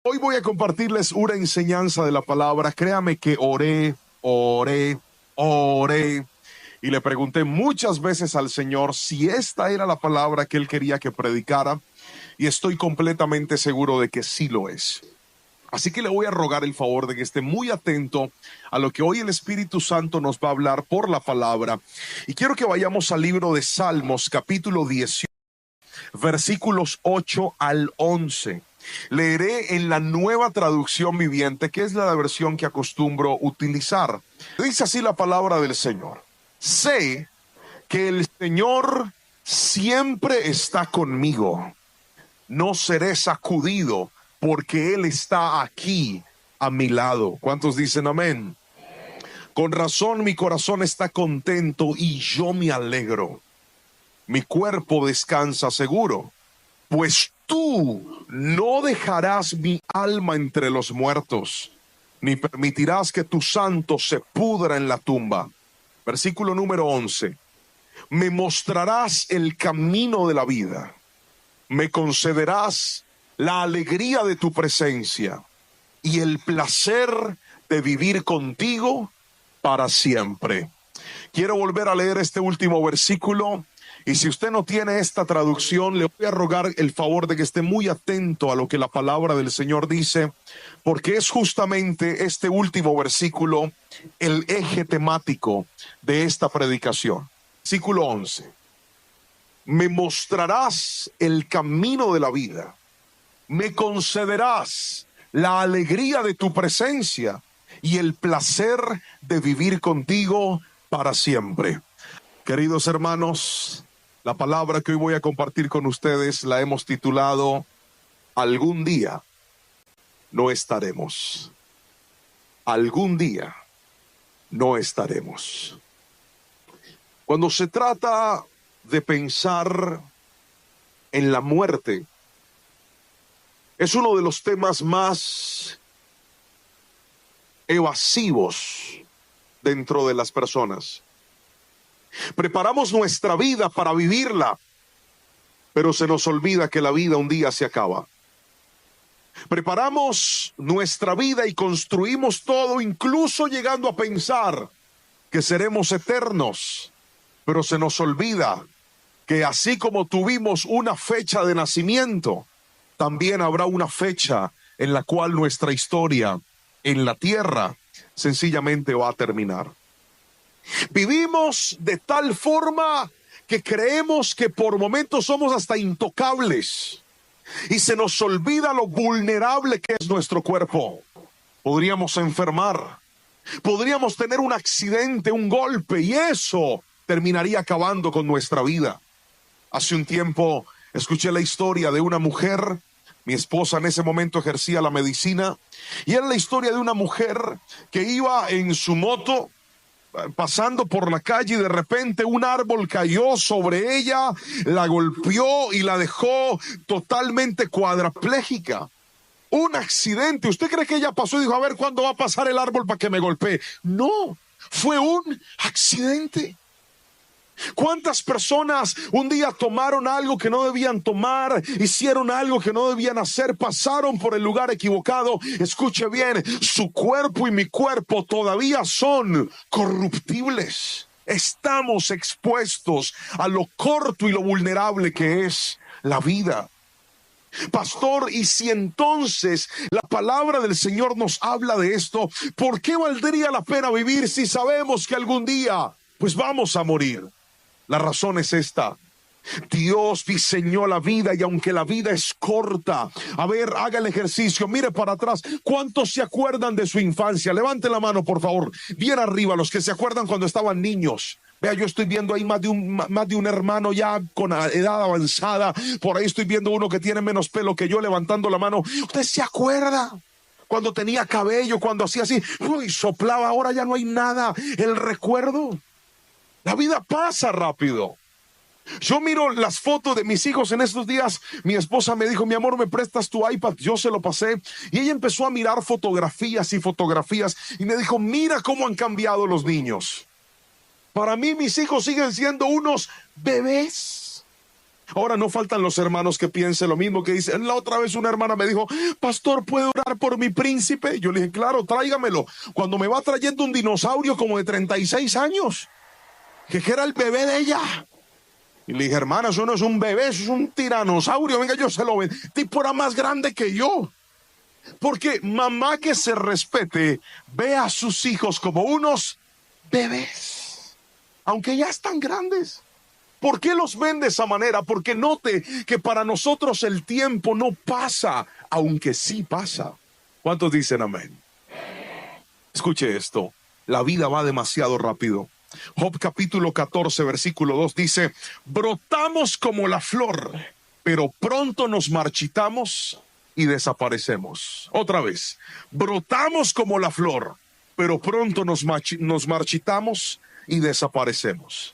Hoy voy a compartirles una enseñanza de la palabra. Créame que oré y le pregunté muchas veces al Señor si esta era la palabra que Él quería que predicara, y estoy completamente seguro de que sí lo es. Así que le voy a rogar el favor de que esté muy atento a lo que hoy el Espíritu Santo nos va a hablar por la palabra. Y quiero que vayamos al libro de Salmos, capítulo 18, versículos 8 al 11. Leeré en la Nueva Traducción Viviente, que es la versión que acostumbro utilizar. Dice así la palabra del Señor: sé que el Señor siempre está conmigo. No seré sacudido, porque Él está aquí a mi lado. ¿Cuántos dicen amén? Con razón mi corazón está contento y yo me alegro. Mi cuerpo descansa seguro, pues tú no dejarás mi alma entre los muertos, ni permitirás que tu santo se pudra en la tumba. Versículo número 11. Me mostrarás el camino de la vida. Me concederás la alegría de tu presencia y el placer de vivir contigo para siempre. Quiero volver a leer este último versículo. Y si usted no tiene esta traducción, le voy a rogar el favor de que esté muy atento a lo que la palabra del Señor dice, porque es justamente este último versículo el eje temático de esta predicación. Versículo 11. Me mostrarás el camino de la vida, me concederás la alegría de tu presencia y el placer de vivir contigo para siempre. Queridos hermanos, la palabra que hoy voy a compartir con ustedes la hemos titulado Algún día no estaremos. Algún día no estaremos. Cuando se trata de pensar en la muerte, es uno de los temas más evasivos dentro de las personas. Preparamos nuestra vida para vivirla, pero se nos olvida que la vida un día se acaba. Preparamos nuestra vida y construimos todo, incluso llegando a pensar que seremos eternos, pero se nos olvida que así como tuvimos una fecha de nacimiento, también habrá una fecha en la cual nuestra historia en la tierra sencillamente va a terminar. Vivimos de tal forma que creemos que por momentos somos hasta intocables y se nos olvida lo vulnerable que es nuestro cuerpo. Podríamos enfermar, podríamos tener un accidente, un golpe, y eso terminaría acabando con nuestra vida. Hace un tiempo escuché la historia de una mujer. Mi esposa en ese momento ejercía la medicina, y era la historia de una mujer que iba en su moto pasando por la calle y de repente un árbol cayó sobre ella, la golpeó y la dejó totalmente cuadraplégica. Un accidente. ¿Usted cree que ella pasó y dijo, a ver cuándo va a pasar el árbol para que me golpee? No, fue un accidente. ¿Cuántas personas un día tomaron algo que no debían tomar, hicieron algo que no debían hacer, pasaron por el lugar equivocado? Escuche bien, su cuerpo y mi cuerpo todavía son corruptibles. Estamos expuestos a lo corto y lo vulnerable que es la vida. Pastor, y si entonces la palabra del Señor nos habla de esto, ¿por qué valdría la pena vivir si sabemos que algún día pues vamos a morir? La razón es esta: Dios diseñó la vida, y aunque la vida es corta, a ver, haga el ejercicio, mire para atrás. ¿Cuántos se acuerdan de su infancia? Levante la mano, por favor, bien arriba, los que se acuerdan cuando estaban niños. Vea, yo estoy viendo ahí más de un hermano ya con edad avanzada. Por ahí estoy viendo uno que tiene menos pelo que yo levantando la mano. ¿Usted se acuerda cuando tenía cabello, cuando hacía así, uy, soplaba? Ahora ya no hay nada. El recuerdo. La vida pasa rápido. Yo miro las fotos de mis hijos en estos días. Mi esposa me dijo, mi amor, ¿me prestas tu iPad? Yo se lo pasé y ella empezó a mirar fotografías y fotografías y me dijo, mira cómo han cambiado los niños. Para mí mis hijos siguen siendo unos bebés. Ahora no faltan los hermanos que piensen lo mismo, que dicen, la otra vez una hermana me dijo, pastor, ¿puedo orar por mi príncipe? Yo le dije, claro, tráigamelo. Cuando me va trayendo un dinosaurio como de 36 años, que era el bebé de ella. Y le dije, hermana, eso no es un bebé, eso es un tiranosaurio. Venga, yo se lo veo. El tipo era más grande que yo. Porque mamá que se respete ve a sus hijos como unos bebés, aunque ya están grandes. ¿Por qué los ven de esa manera? Porque note que para nosotros el tiempo no pasa, aunque sí pasa. ¿Cuántos dicen amén? Escuche esto, la vida va demasiado rápido. Job capítulo 14 versículo 2 dice, brotamos como la flor, pero pronto nos marchitamos y desaparecemos. Otra vez, brotamos como la flor, pero pronto nos marchitamos y desaparecemos.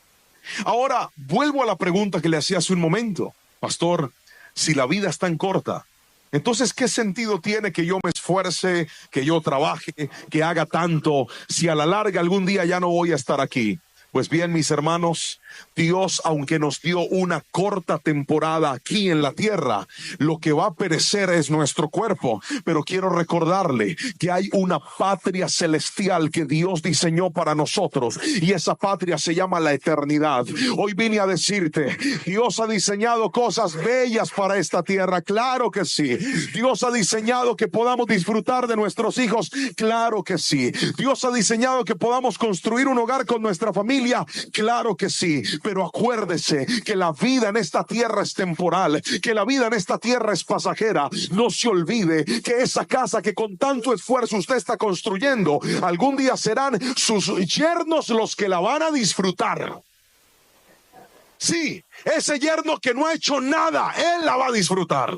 Ahora, vuelvo a la pregunta que le hacía hace un momento. Pastor, si la vida es tan corta, entonces, ¿qué sentido tiene que yo me esfuerce, que yo trabaje, que haga tanto, si a la larga algún día ya no voy a estar aquí? Pues bien, mis hermanos, Dios, aunque nos dio una corta temporada aquí en la tierra, lo que va a perecer es nuestro cuerpo. Pero quiero recordarle que hay una patria celestial que Dios diseñó para nosotros, y esa patria se llama la eternidad. Hoy vine a decirte, Dios ha diseñado cosas bellas para esta tierra, claro que sí. Dios ha diseñado que podamos disfrutar de nuestros hijos, claro que sí. Dios ha diseñado que podamos construir un hogar con nuestra familia, claro que sí. Pero acuérdese que la vida en esta tierra es temporal, que la vida en esta tierra es pasajera. No se olvide que esa casa que con tanto esfuerzo usted está construyendo, algún día serán sus yernos los que la van a disfrutar. Sí, ese yerno que no ha hecho nada, él la va a disfrutar.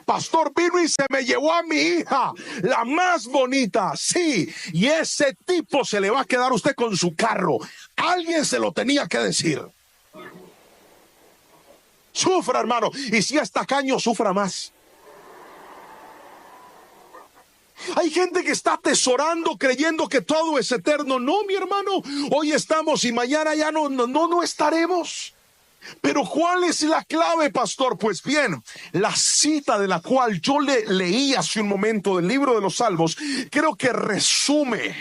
Pastor, vino y se me llevó a mi hija, la más bonita, sí, y ese tipo se le va a quedar usted con su carro. Alguien se lo tenía que decir. Sufra, hermano, y si es tacaño, sufra más. Hay gente que está atesorando creyendo que todo es eterno. No, mi hermano, hoy estamos y mañana ya no estaremos. Pero ¿cuál es la clave, pastor? Pues bien, la cita de la cual yo le leí hace un momento del libro de los Salmos, creo que resume,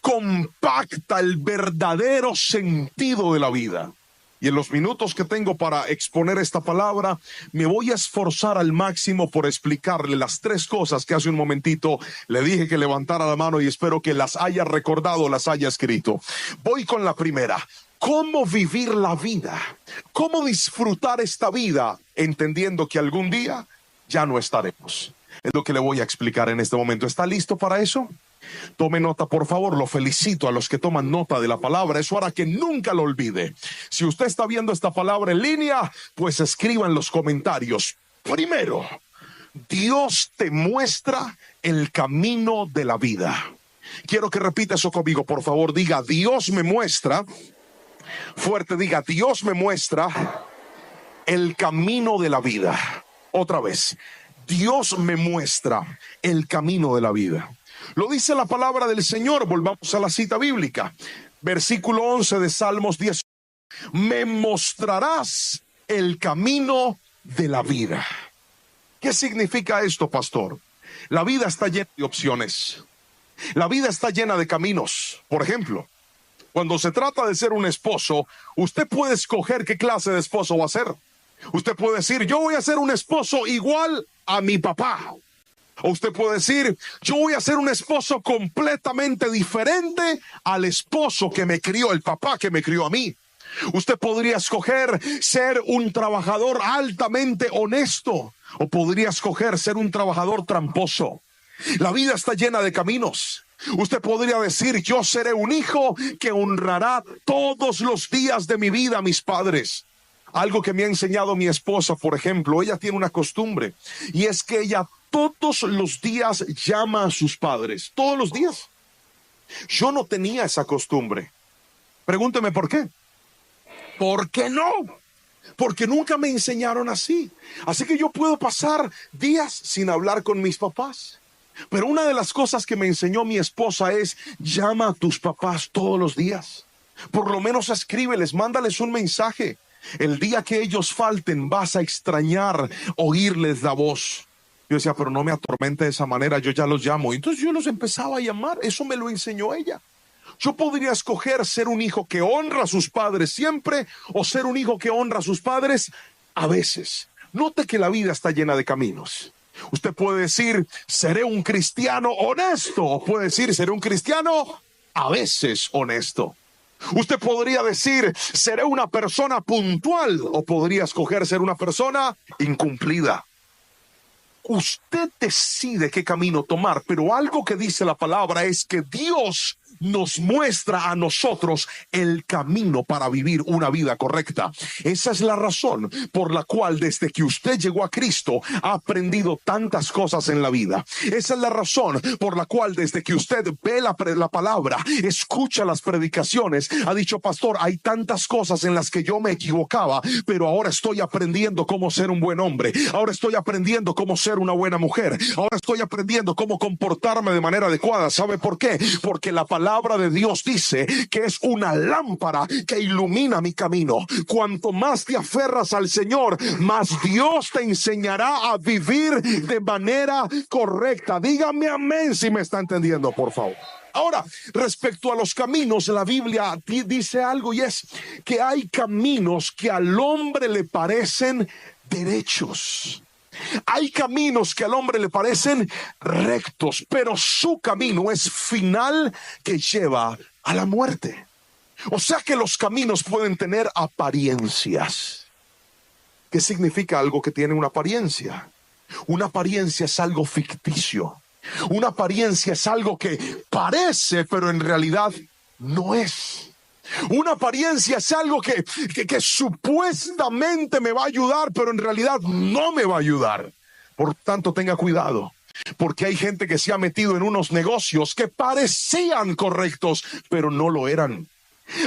compacta el verdadero sentido de la vida. Y en los minutos que tengo para exponer esta palabra, me voy a esforzar al máximo por explicarle las tres cosas que hace un momentito le dije que levantara la mano, y espero que las haya recordado, las haya escrito. Voy con la primera. ¿Cómo vivir la vida? ¿Cómo disfrutar esta vida entendiendo que algún día ya no estaremos? Es lo que le voy a explicar en este momento. ¿Está listo para eso? Tome nota, por favor. Lo felicito a los que toman nota de la palabra. Eso hará que nunca lo olvide. Si usted está viendo esta palabra en línea, pues escriba en los comentarios. Primero, Dios te muestra el camino de la vida. Quiero que repita eso conmigo, por favor. Diga, Dios me muestra. Fuerte, diga, Dios me muestra el camino de la vida. Otra vez, Dios me muestra el camino de la vida. Lo dice la palabra del Señor. Volvamos a la cita bíblica. Versículo 11 de Salmos 10. Me mostrarás el camino de la vida. ¿Qué significa esto, pastor? La vida está llena de opciones. La vida está llena de caminos. Por ejemplo, cuando se trata de ser un esposo, usted puede escoger qué clase de esposo va a ser. Usted puede decir, yo voy a ser un esposo igual a mi papá. O usted puede decir, yo voy a ser un esposo completamente diferente al esposo que me crió, el papá que me crió a mí. Usted podría escoger ser un trabajador altamente honesto, o podría escoger ser un trabajador tramposo. La vida está llena de caminos. Usted podría decir, yo seré un hijo que honrará todos los días de mi vida a mis padres. Algo que me ha enseñado mi esposa, por ejemplo, ella tiene una costumbre, y es que ella todos los días llama a sus padres, todos los días. Yo no tenía esa costumbre. Pregúnteme por qué. ¿Por qué no? Porque nunca me enseñaron así. Así que yo puedo pasar días sin hablar con mis papás. Pero una de las cosas que me enseñó mi esposa es, llama a tus papás todos los días. Por lo menos escríbeles, mándales un mensaje. El día que ellos falten, vas a extrañar oírles la voz. Yo decía, pero no me atormente de esa manera, yo ya los llamo. Entonces yo los empezaba a llamar, eso me lo enseñó ella. Yo podría escoger ser un hijo que honra a sus padres siempre o ser un hijo que honra a sus padres a veces. Note que la vida está llena de caminos. Usted puede decir, seré un cristiano honesto, o puede decir, seré un cristiano a veces honesto. Usted podría decir, seré una persona puntual, o podría escoger ser una persona incumplida. Usted decide qué camino tomar, pero algo que dice la palabra es que Dios nos muestra a nosotros el camino para vivir una vida correcta. Esa es la razón por la cual desde que usted llegó a Cristo ha aprendido tantas cosas en la vida. Esa es la razón por la cual desde que usted ve la palabra, escucha las predicaciones, ha dicho, pastor, hay tantas cosas en las que yo me equivocaba, pero ahora estoy aprendiendo cómo ser un buen hombre, ahora estoy aprendiendo cómo ser una buena mujer, ahora estoy aprendiendo cómo comportarme de manera adecuada. ¿Sabe por qué? Porque la palabra de Dios dice que es una lámpara que ilumina mi camino. Cuanto más te aferras al Señor, más Dios te enseñará a vivir de manera correcta. Dígame amén si me está entendiendo, por favor. Ahora, respecto a los caminos, la Biblia dice algo, y es que hay caminos que al hombre le parecen derechos. Hay caminos que al hombre le parecen rectos, pero su camino es final, que lleva a la muerte. O sea que los caminos pueden tener apariencias. ¿Qué significa algo que tiene una apariencia? Una apariencia es algo ficticio. Una apariencia es algo que parece, pero en realidad no es. Una apariencia es algo que supuestamente me va a ayudar, pero en realidad no me va a ayudar. Por tanto, tenga cuidado, porque hay gente que se ha metido en unos negocios que parecían correctos, pero no lo eran.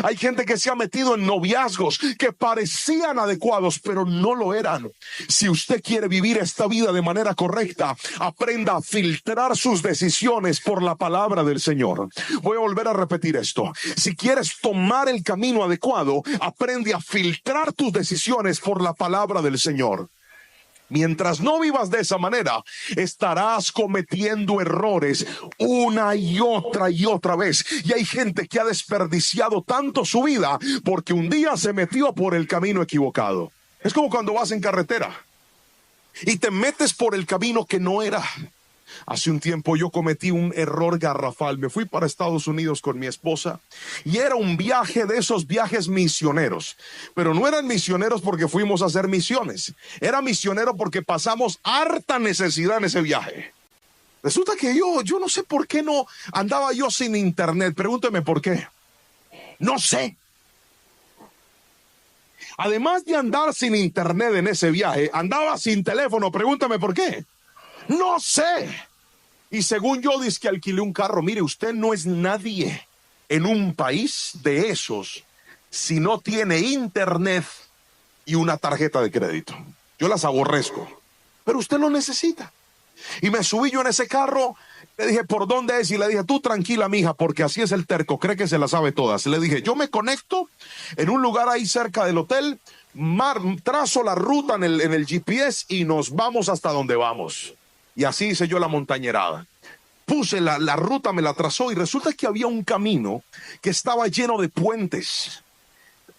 Hay gente que se ha metido en noviazgos que parecían adecuados, pero no lo eran. Si usted quiere vivir esta vida de manera correcta, aprenda a filtrar sus decisiones por la palabra del Señor. Voy a volver a repetir esto. Si quieres tomar el camino adecuado, aprende a filtrar tus decisiones por la palabra del Señor. Mientras no vivas de esa manera, estarás cometiendo errores una y otra vez. Y hay gente que ha desperdiciado tanto su vida porque un día se metió por el camino equivocado. Es como cuando vas en carretera y te metes por el camino que no era. Hace un tiempo yo cometí un error garrafal. Me fui para Estados Unidos con mi esposa y era un viaje de esos viajes misioneros. Pero no eran misioneros porque fuimos a hacer misiones. Era misionero porque pasamos harta necesidad en ese viaje. Resulta que yo no sé por qué no andaba yo sin internet. Pregúnteme por qué. No sé. Además de andar sin internet en ese viaje, andaba sin teléfono. Pregúntame por qué. No sé. Y según yo, dice que alquilé un carro. Mire, usted no es nadie en un país de esos si no tiene internet y una tarjeta de crédito. Yo las aborrezco, pero usted lo necesita. Y me subí yo en ese carro. Le dije, ¿por dónde es? Y le dije, tú tranquila, mija, porque así es el terco, cree que se la sabe todas. Le dije, yo me conecto en un lugar ahí cerca del hotel, trazo la ruta en el GPS y nos vamos hasta donde vamos. Y así hice yo la montañerada. Puse la ruta, me la trazó y resulta que había un camino que estaba lleno de puentes.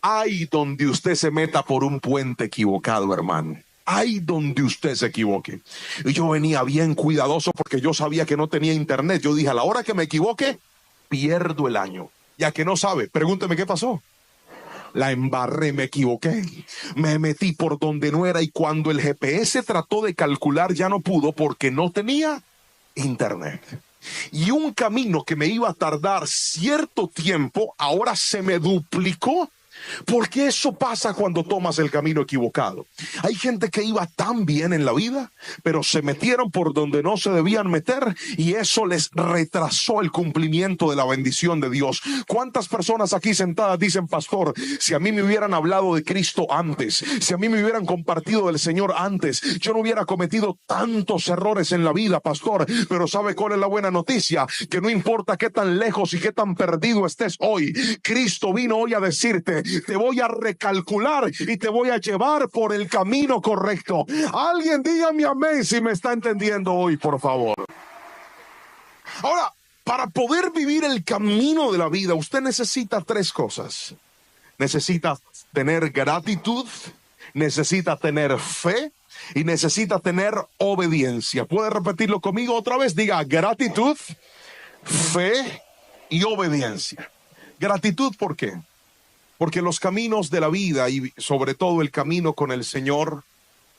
Ay, donde usted se meta por un puente equivocado, hermano. Ay, donde usted se equivoque. Y yo venía bien cuidadoso porque yo sabía que no tenía internet. Yo dije, a la hora que me equivoque, pierdo el año. Ya que no sabe, pregúnteme qué pasó. La embarré, me equivoqué, me metí por donde no era y cuando el GPS trató de calcular ya no pudo porque no tenía internet. Y un camino que me iba a tardar cierto tiempo, ahora se me duplicó. Porque eso pasa cuando tomas el camino equivocado. Hay gente que iba tan bien en la vida, pero se metieron por donde no se debían meter y eso les retrasó el cumplimiento de la bendición de Dios. ¿Cuántas personas aquí sentadas dicen, pastor, si a mí me hubieran hablado de Cristo antes, si a mí me hubieran compartido del Señor antes, yo no hubiera cometido tantos errores en la vida, pastor? Pero ¿sabe cuál es la buena noticia? Que no importa qué tan lejos y qué tan perdido estés hoy, Cristo vino hoy a decirte te voy a recalcular y te voy a llevar por el camino correcto. Alguien dígame amén si me está entendiendo hoy, por favor. Ahora, para poder vivir el camino de la vida, usted necesita tres cosas. Necesita tener gratitud, necesita tener fe y necesita tener obediencia. ¿Puede repetirlo conmigo otra vez? Diga gratitud, fe y obediencia. Gratitud, ¿por qué? Porque los caminos de la vida y sobre todo el camino con el Señor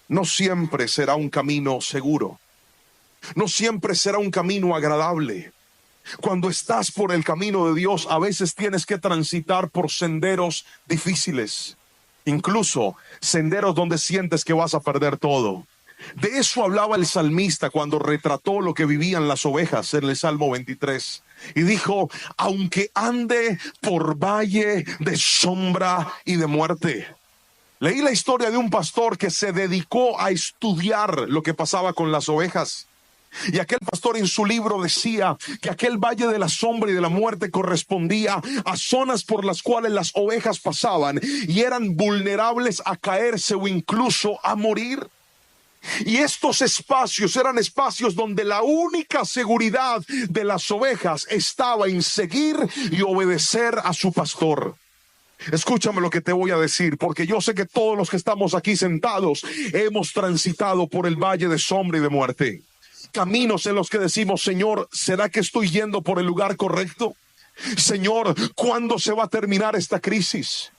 no siempre será un camino seguro. No siempre será un camino agradable. Cuando estás por el camino de Dios, a veces tienes que transitar por senderos difíciles, incluso senderos donde sientes que vas a perder todo. De eso hablaba el salmista cuando retrató lo que vivían las ovejas en el Salmo 23. Y dijo, aunque ande por valle de sombra y de muerte. Leí la historia de un pastor que se dedicó a estudiar lo que pasaba con las ovejas. Y aquel pastor en su libro decía que aquel valle de la sombra y de la muerte correspondía a zonas por las cuales las ovejas pasaban y eran vulnerables a caerse o incluso a morir. Y estos espacios eran espacios donde la única seguridad de las ovejas estaba en seguir y obedecer a su pastor. Escúchame lo que te voy a decir, porque yo sé que todos los que estamos aquí sentados hemos transitado por el valle de sombra y de muerte. Caminos en los que decimos, Señor, ¿será que estoy yendo por el lugar correcto? Señor, ¿cuándo se va a terminar esta crisis?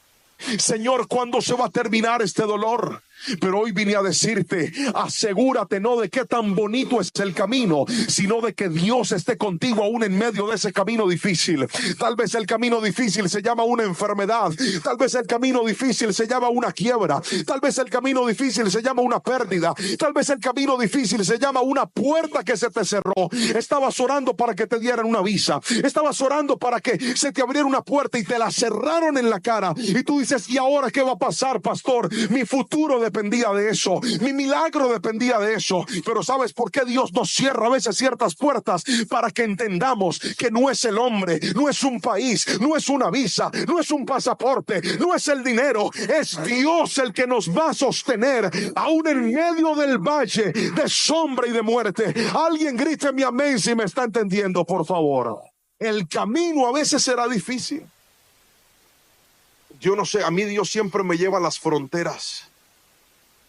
Señor, ¿cuándo se va a terminar este dolor? Pero hoy vine a decirte, asegúrate no de qué tan bonito es el camino, sino de que Dios esté contigo aún en medio de ese camino difícil. Tal vez el camino difícil se llama una enfermedad, tal vez el camino difícil se llama una quiebra, tal vez el camino difícil se llama una pérdida, tal vez el camino difícil se llama una puerta que se te cerró. Estabas orando para que te dieran una visa, estabas orando para que se te abriera una puerta y te la cerraron en la cara, y tú dices, ¿y ahora qué va a pasar, pastor? Mi futuro dependía de eso, mi milagro dependía de eso. Pero ¿sabes por qué Dios nos cierra a veces ciertas puertas? Para que entendamos que no es el hombre, no es un país, no es una visa, no es un pasaporte, no es el dinero, es Dios el que nos va a sostener aún en medio del valle de sombra y de muerte. Alguien gríteme amén si me está entendiendo, por favor. El camino a veces será difícil. Yo no sé, a mí Dios siempre me lleva a las fronteras.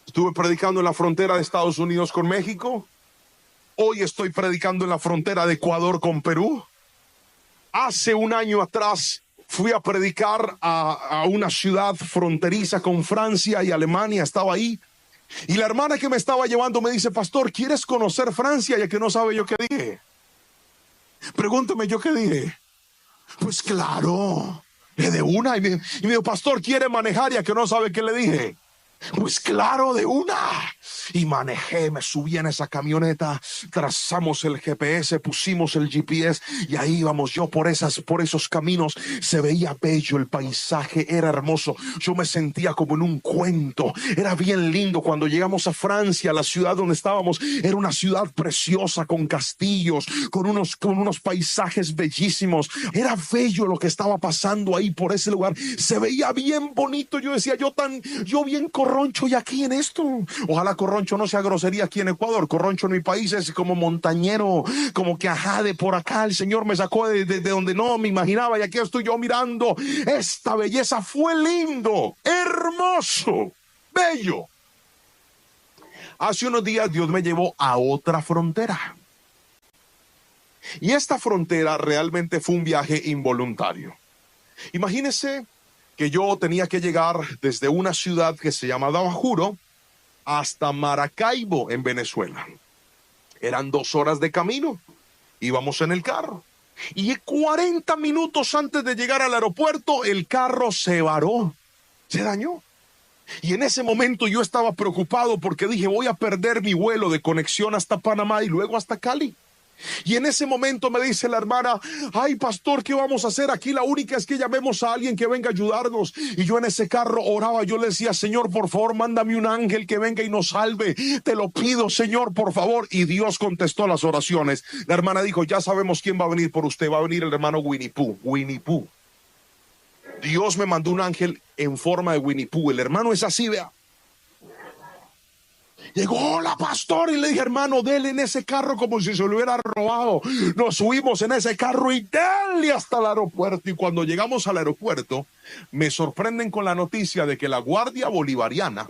Estuve predicando en la frontera de Estados Unidos con México. Hoy estoy predicando en la frontera de Ecuador con Perú. Hace un año atrás fui a predicar a una ciudad fronteriza con Francia y Alemania. Estaba ahí. Y la hermana que me estaba llevando me dice, pastor, ¿quieres conocer Francia? Ya que no sabe yo qué dije. Pregúntame yo qué dije. Pues claro. De una. Y me dijo, pastor, ¿quiere manejar? Ya que no sabe qué le dije. Pues claro, de una. Y manejé, me subí en esa camioneta, trazamos el GPS, pusimos el GPS y ahí íbamos yo por esos caminos. Se veía bello el paisaje, era hermoso. Yo me sentía como en un cuento. Era bien lindo. Cuando llegamos a Francia, la ciudad donde estábamos, era una ciudad preciosa con castillos, con unos paisajes bellísimos. Era bello lo que estaba pasando ahí por ese lugar. Se veía bien bonito. Yo decía, yo bien corroncho y aquí en esto. Ojalá corroncho no sea grosería aquí en Ecuador. Corroncho en mi país es como montañero, como que ajá, de por acá el Señor me sacó de donde no me imaginaba y aquí estoy yo mirando esta belleza. Fue lindo, hermoso, bello. Hace unos días Dios me llevó a otra frontera y esta frontera realmente fue un viaje involuntario. Imagínese que yo tenía que llegar desde una ciudad que se llama Bajuro hasta Maracaibo, en Venezuela. Eran 2 horas de camino. Íbamos en el carro. Y 40 minutos antes de llegar al aeropuerto, el carro se varó. Se dañó. Y en ese momento yo estaba preocupado porque dije, voy a perder mi vuelo de conexión hasta Panamá y luego hasta Cali. Y en ese momento me dice la hermana, ay pastor, ¿qué vamos a hacer? Aquí la única es que llamemos a alguien que venga a ayudarnos. Y yo en ese carro oraba, yo le decía, Señor, por favor, mándame un ángel que venga y nos salve. Te lo pido, Señor, por favor. Y Dios contestó las oraciones. La hermana dijo, ya sabemos quién va a venir por usted. Va a venir el hermano Winnie Pooh. Winnie Pooh. Dios me mandó un ángel en forma de Winnie Pooh. El hermano es así, vea. Llegó, hola pastor, y le dije, hermano, dele en ese carro como si se lo hubiera robado. Nos subimos en ese carro y dele hasta el aeropuerto. Y cuando llegamos al aeropuerto, me sorprenden con la noticia de que la Guardia Bolivariana,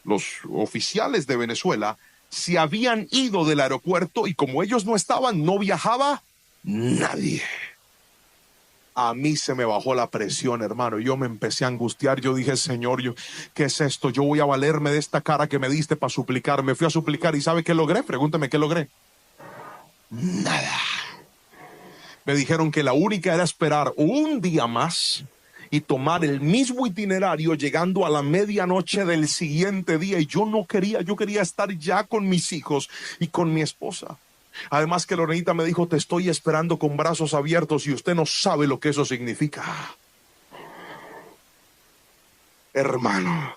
los oficiales de Venezuela, se habían ido del aeropuerto y como ellos no estaban, no viajaba nadie. A mí se me bajó la presión, hermano. Yo me empecé a angustiar. Yo dije, Señor, ¿qué es esto? Yo voy a valerme de esta cara que me diste para suplicar. Me fui a suplicar y ¿sabe qué logré? Pregúnteme qué logré. Nada. Me dijeron que la única era esperar un día más y tomar el mismo itinerario llegando a la medianoche del siguiente día. Y yo no quería, yo quería estar ya con mis hijos y con mi esposa. Además que Lorenita me dijo, te estoy esperando con brazos abiertos y usted no sabe lo que eso significa. Hermano.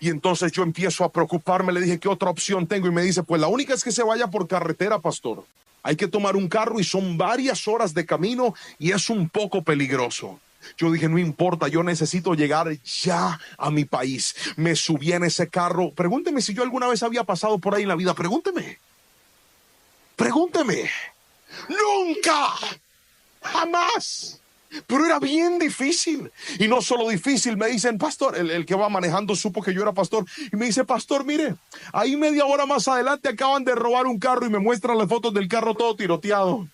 Y entonces yo empiezo a preocuparme, le dije, ¿qué otra opción tengo? Y me dice, pues la única es que se vaya por carretera, pastor. Hay que tomar un carro y son varias horas de camino y es un poco peligroso. Yo dije, no importa, yo necesito llegar ya a mi país. Me subí en ese carro. Pregúnteme si yo alguna vez había pasado por ahí en la vida. Pregúnteme. Nunca, jamás. Pero era bien difícil. Y no solo difícil, me dicen, pastor, el que va manejando supo que yo era pastor. Y me dice, pastor, mire, ahí media hora más adelante acaban de robar un carro y me muestran las fotos del carro todo tiroteado.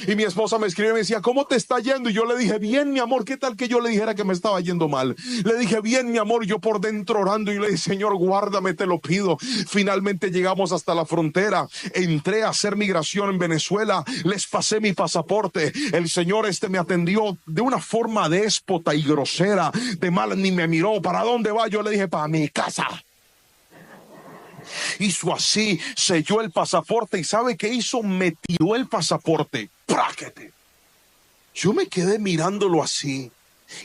Y mi esposa me escribe y me decía, ¿cómo te está yendo? Y yo le dije, bien, mi amor. ¿Qué tal que yo le dijera que me estaba yendo mal? Le dije, bien, mi amor. Yo por dentro orando y le dije, Señor, guárdame, te lo pido. Finalmente llegamos hasta la frontera. Entré a hacer migración en Venezuela. Les pasé mi pasaporte. El señor me atendió de una forma déspota y grosera. De mal ni me miró. ¿Para dónde va? Yo le dije, para mi casa. Hizo así, selló el pasaporte y ¿sabe qué hizo? Me tiró el pasaporte. ¡Práquete! Yo me quedé mirándolo así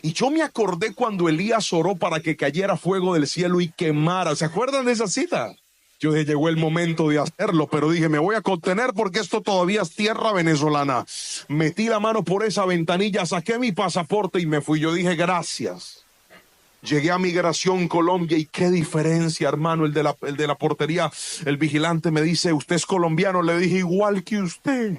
y yo me acordé cuando Elías oró para que cayera fuego del cielo y quemara. ¿Se acuerdan de esa cita? Yo dije, llegó el momento de hacerlo, pero dije, me voy a contener porque esto todavía es tierra venezolana. Metí la mano por esa ventanilla, saqué mi pasaporte y me fui. Yo dije, gracias. Llegué a Migración Colombia y qué diferencia, hermano, el de la portería. El vigilante me dice, ¿usted es colombiano? Le dije, igual que usted.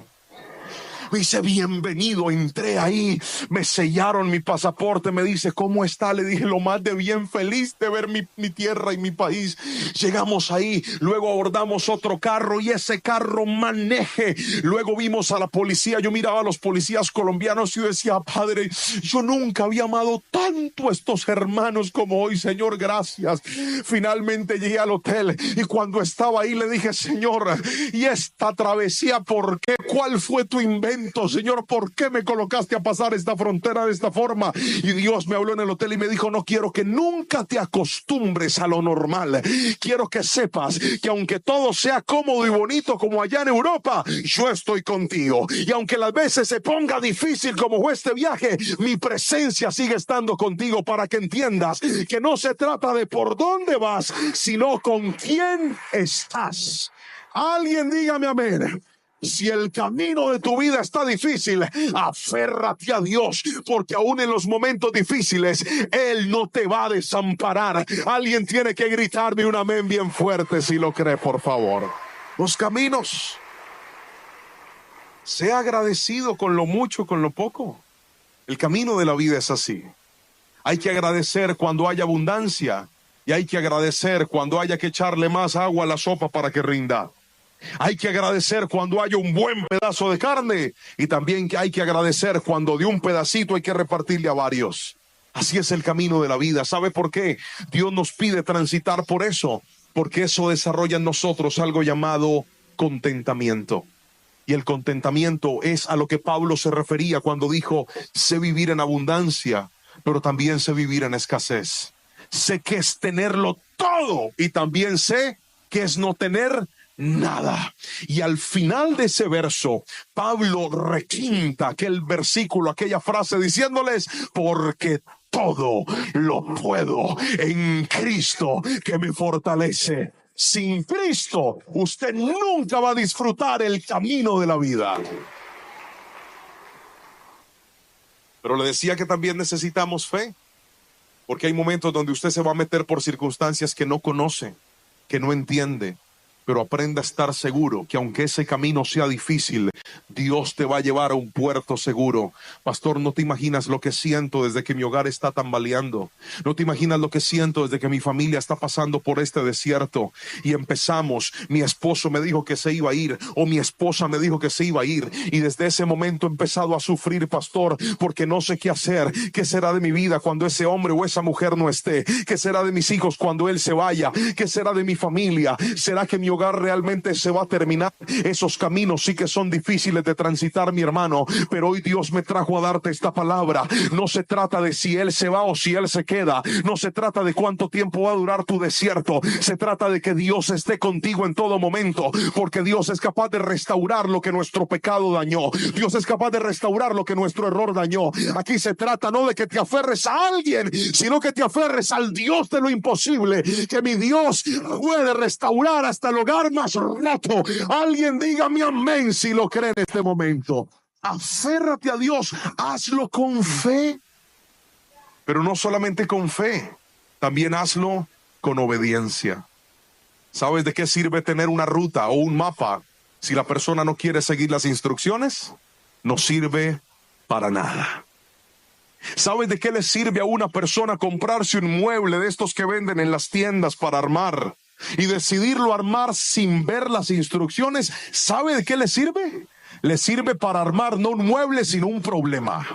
Me dice, bienvenido. Entré ahí, me sellaron mi pasaporte. Me dice, ¿cómo está? Le dije, lo más de bien, feliz de ver mi tierra y mi país. Llegamos ahí, luego abordamos otro carro y ese carro maneje. Luego vimos a la policía. Yo miraba a los policías colombianos y yo decía, Padre, yo nunca había amado tanto a estos hermanos como hoy, Señor, gracias. Finalmente llegué al hotel y cuando estaba ahí le dije, Señor, ¿y esta travesía por qué? ¿Cuál fue tu invento? Señor, ¿por qué me colocaste a pasar esta frontera de esta forma? Y Dios me habló en el hotel y me dijo, no quiero que nunca te acostumbres a lo normal. Quiero que sepas que aunque todo sea cómodo y bonito como allá en Europa, yo estoy contigo. Y aunque las veces se ponga difícil como fue este viaje, mi presencia sigue estando contigo para que entiendas que no se trata de por dónde vas, sino con quién estás. Alguien dígame amén. Si el camino de tu vida está difícil, aférrate a Dios, porque aún en los momentos difíciles, Él no te va a desamparar. Alguien tiene que gritarme un amén bien fuerte si lo cree, por favor. Los caminos. Sea agradecido con lo mucho, con lo poco. El camino de la vida es así. Hay que agradecer cuando haya abundancia y hay que agradecer cuando haya que echarle más agua a la sopa para que rinda. Hay que agradecer cuando haya un buen pedazo de carne y también hay que agradecer cuando de un pedacito hay que repartirle a varios. Así es el camino de la vida. ¿Sabe por qué? Dios nos pide transitar por eso, porque eso desarrolla en nosotros algo llamado contentamiento. Y el contentamiento es a lo que Pablo se refería cuando dijo, sé vivir en abundancia, pero también sé vivir en escasez. Sé que es tenerlo todo y también sé que es no tener nada. Y al final de ese verso, Pablo requinta aquel versículo, aquella frase diciéndoles, porque todo lo puedo en Cristo que me fortalece. Sin Cristo, usted nunca va a disfrutar el camino de la vida. Pero le decía que también necesitamos fe. Porque hay momentos donde usted se va a meter por circunstancias que no conoce, que no entiende. Pero aprenda a estar seguro que aunque ese camino sea difícil, Dios te va a llevar a un puerto seguro. Pastor, no te imaginas lo que siento desde que mi hogar está tambaleando. No te imaginas lo que siento desde que mi familia está pasando por este desierto. Y empezamos, mi esposo me dijo que se iba a ir, o mi esposa me dijo que se iba a ir. Y desde ese momento he empezado a sufrir, pastor, porque no sé qué hacer. ¿Qué será de mi vida cuando ese hombre o esa mujer no esté? ¿Qué será de mis hijos cuando él se vaya? ¿Qué será de mi familia? ¿Será que mi hogar realmente se va a terminar? Esos caminos sí que son difíciles de transitar, mi hermano, pero hoy Dios me trajo a darte esta palabra. No se trata de si él se va o si él se queda, no se trata de cuánto tiempo va a durar tu desierto, se trata de que Dios esté contigo en todo momento, porque Dios es capaz de restaurar lo que nuestro pecado dañó. Dios es capaz de restaurar lo que nuestro error dañó. Aquí se trata no de que te aferres a alguien, sino que te aferres al Dios de lo imposible, que mi Dios puede restaurar hasta el hogar más roto. Alguien dígame amén si lo cree en este momento. Aférrate a Dios, hazlo con fe, pero no solamente con fe, también hazlo con obediencia. ¿Sabes de qué sirve tener una ruta o un mapa si la persona no quiere seguir las instrucciones? No sirve para nada. ¿Sabes de qué le sirve a una persona comprarse un mueble de estos que venden en las tiendas para armar y decidirlo armar sin ver las instrucciones? ¿Sabe de qué le sirve? Le sirve para armar no un mueble, sino un problema.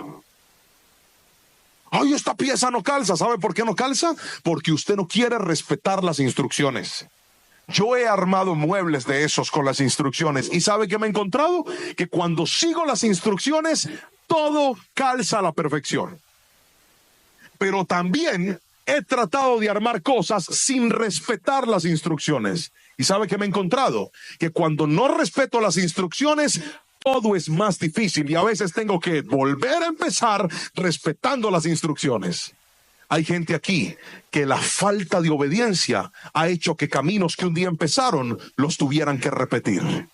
Ay, esta pieza no calza. ¿Sabe por qué no calza? Porque usted no quiere respetar las instrucciones. Yo he armado muebles de esos con las instrucciones. ¿Y sabe qué me he encontrado? Que cuando sigo las instrucciones, todo calza a la perfección. Pero también he tratado de armar cosas sin respetar las instrucciones. ¿Y sabe qué me he encontrado? Que cuando no respeto las instrucciones, todo es más difícil y a veces tengo que volver a empezar respetando las instrucciones. Hay gente aquí que la falta de obediencia ha hecho que caminos que un día empezaron los tuvieran que repetir.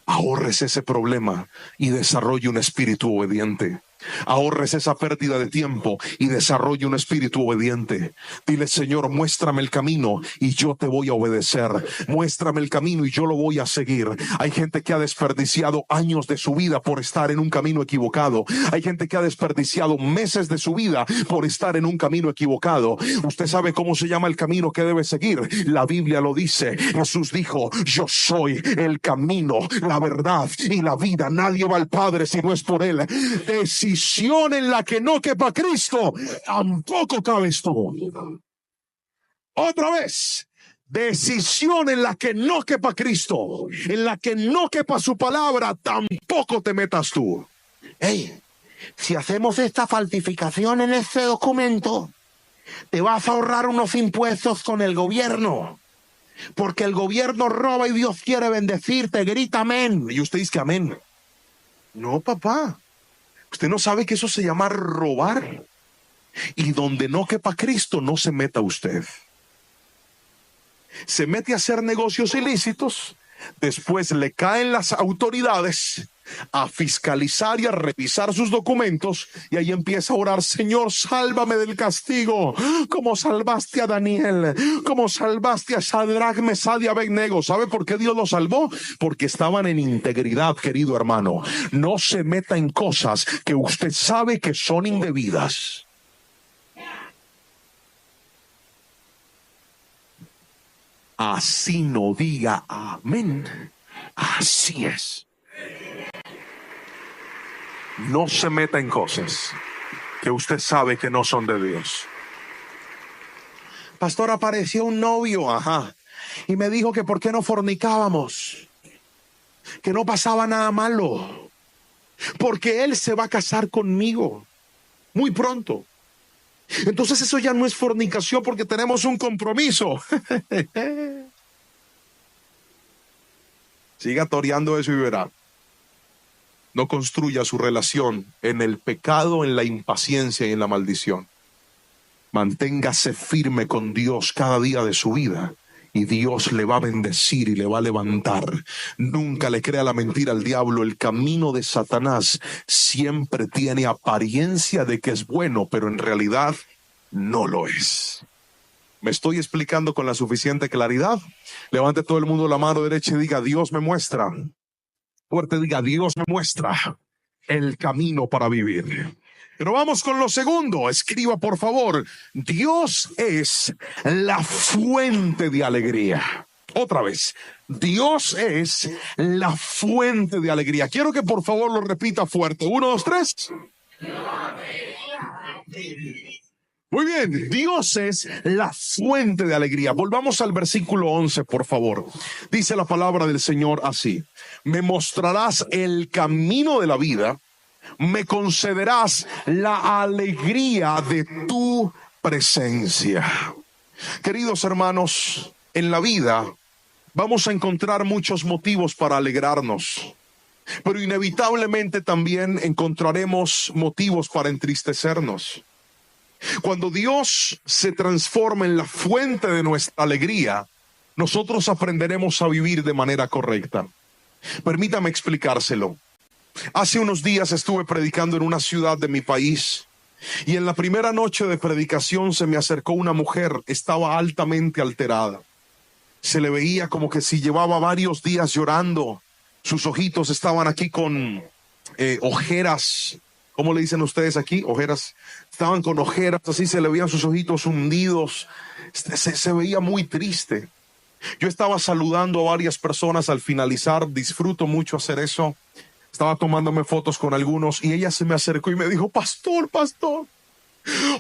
Ahorres ese problema y desarrolle un espíritu obediente. Ahorres esa pérdida de tiempo y desarrolle un espíritu obediente. Dile, Señor, muéstrame el camino y yo te voy a obedecer. Muéstrame el camino y yo lo voy a seguir. Hay gente que ha desperdiciado años de su vida por estar en un camino equivocado. Hay gente que ha desperdiciado meses de su vida por estar en un camino equivocado. Usted sabe cómo se llama el camino que debe seguir. La Biblia lo dice. Jesús dijo, yo soy el camino, la verdad y la vida. Nadie va al Padre si no es por él. Decisión en la que no quepa Cristo, tampoco cabes tú. Otra vez, decisión en la que no quepa Cristo, en la que no quepa su palabra, tampoco te metas tú. Hey, si hacemos esta falsificación en este documento, te vas a ahorrar unos impuestos con el gobierno. Porque el gobierno roba y Dios quiere bendecirte. Grita amén. Y usted dice que amén. No, papá. Usted no sabe que eso se llama robar. Y donde no quepa Cristo, no se meta usted. Se mete a hacer negocios ilícitos. Después le caen las autoridades a fiscalizar y a revisar sus documentos, y ahí empieza a orar, Señor, sálvame del castigo, como salvaste a Daniel, como salvaste a Sadrach, Mesad y Abednego. ¿Sabe por qué Dios los salvó? Porque estaban en integridad, querido hermano. No se meta en cosas que usted sabe que son indebidas. Así no diga amén. Así es. No se meta en cosas que usted sabe que no son de Dios. Pastor, apareció un novio, y me dijo que por qué no fornicábamos, que no pasaba nada malo, porque él se va a casar conmigo muy pronto. Entonces eso ya no es fornicación porque tenemos un compromiso. Siga toreando eso y verá. No construya su relación en el pecado, en la impaciencia y en la maldición. Manténgase firme con Dios cada día de su vida y Dios le va a bendecir y le va a levantar. Nunca le crea la mentira al diablo. El camino de Satanás siempre tiene apariencia de que es bueno, pero en realidad no lo es. ¿Me estoy explicando con la suficiente claridad? Levante todo el mundo la mano derecha y diga: Dios me muestra. Fuerte, diga: Dios me muestra el camino para vivir. Pero vamos con lo segundo. Escriba, por favor: Dios es la fuente de alegría. Otra vez: Dios es la fuente de alegría. Quiero que por favor lo repita fuerte. 1, 2, 3. Muy bien, Dios es la fuente de alegría. Volvamos al versículo 11, por favor. Dice la palabra del Señor así: me mostrarás el camino de la vida, me concederás la alegría de tu presencia. Queridos hermanos, en la vida vamos a encontrar muchos motivos para alegrarnos, pero inevitablemente también encontraremos motivos para entristecernos. Cuando Dios se transforma en la fuente de nuestra alegría, nosotros aprenderemos a vivir de manera correcta. Permítame explicárselo. Hace unos días estuve predicando en una ciudad de mi país y en la primera noche de predicación se me acercó una mujer. Estaba altamente alterada. Se le veía como que si llevaba varios días llorando. Sus ojitos estaban aquí con ojeras. ¿Cómo le dicen ustedes aquí? Ojeras. Estaban con ojeras, así se le veían sus ojitos hundidos. Se veía muy triste. Yo estaba saludando a varias personas al finalizar. Disfruto mucho hacer eso. Estaba tomándome fotos con algunos y ella se me acercó y me dijo: pastor,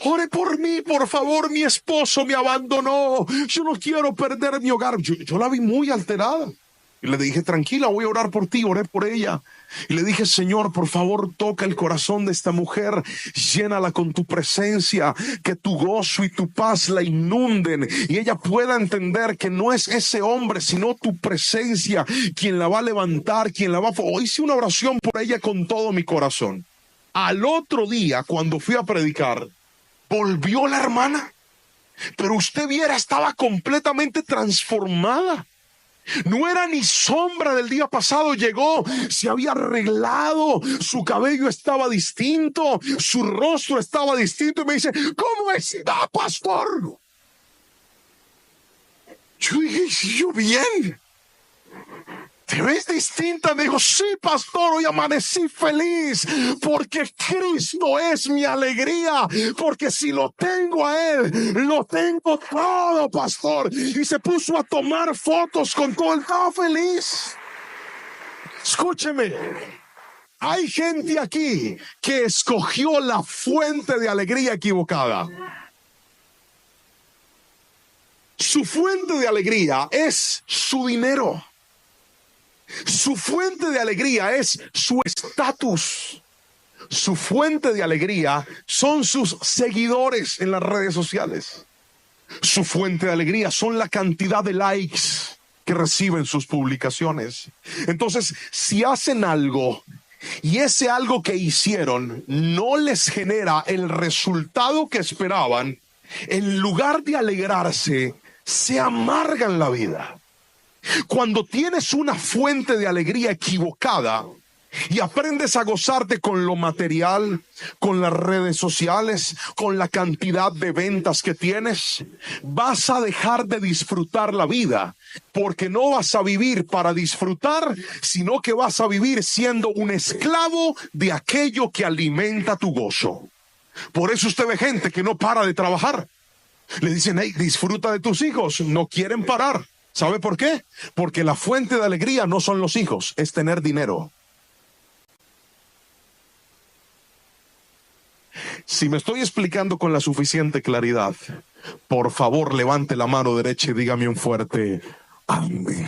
ore por mí, por favor, mi esposo me abandonó. Yo no quiero perder mi hogar. Yo la vi muy alterada. Y le dije: tranquila, voy a orar por ti. Oré por ella. Y le dije: Señor, por favor, toca el corazón de esta mujer. Llénala con tu presencia. Que tu gozo y tu paz la inunden. Y ella pueda entender que no es ese hombre, sino tu presencia quien la va a levantar, quien la va a... Hice una oración por ella con todo mi corazón. Al otro día, cuando fui a predicar, volvió la hermana. Pero usted viera, estaba completamente transformada. No era ni sombra del día pasado. Llegó, se había arreglado, su cabello estaba distinto, su rostro estaba distinto y me dice: ¿cómo está, pastor? Yo dije: yo bien. ¿Te ves distinta? Me dijo: sí, pastor, hoy amanecí feliz porque Cristo es mi alegría, porque si lo tengo a Él, lo tengo todo, pastor. Y se puso a tomar fotos con todo. Estaba feliz. Escúcheme, hay gente aquí que escogió la fuente de alegría equivocada. Su fuente de alegría es su dinero. Su fuente de alegría es su estatus. Su fuente de alegría son sus seguidores en las redes sociales. Su fuente de alegría son la cantidad de likes que reciben sus publicaciones. Entonces, si hacen algo y ese algo que hicieron no les genera el resultado que esperaban, en lugar de alegrarse, se amargan la vida. Cuando tienes una fuente de alegría equivocada y aprendes a gozarte con lo material, con las redes sociales, con la cantidad de ventas que tienes, vas a dejar de disfrutar la vida, porque no vas a vivir para disfrutar, sino que vas a vivir siendo un esclavo de aquello que alimenta tu gozo. Por eso usted ve gente que no para de trabajar. Le dicen: hey, disfruta de tus hijos. No quieren parar. ¿Sabe por qué? Porque la fuente de alegría no son los hijos, es tener dinero. Si me estoy explicando con la suficiente claridad, por favor levante la mano derecha y dígame un fuerte amén.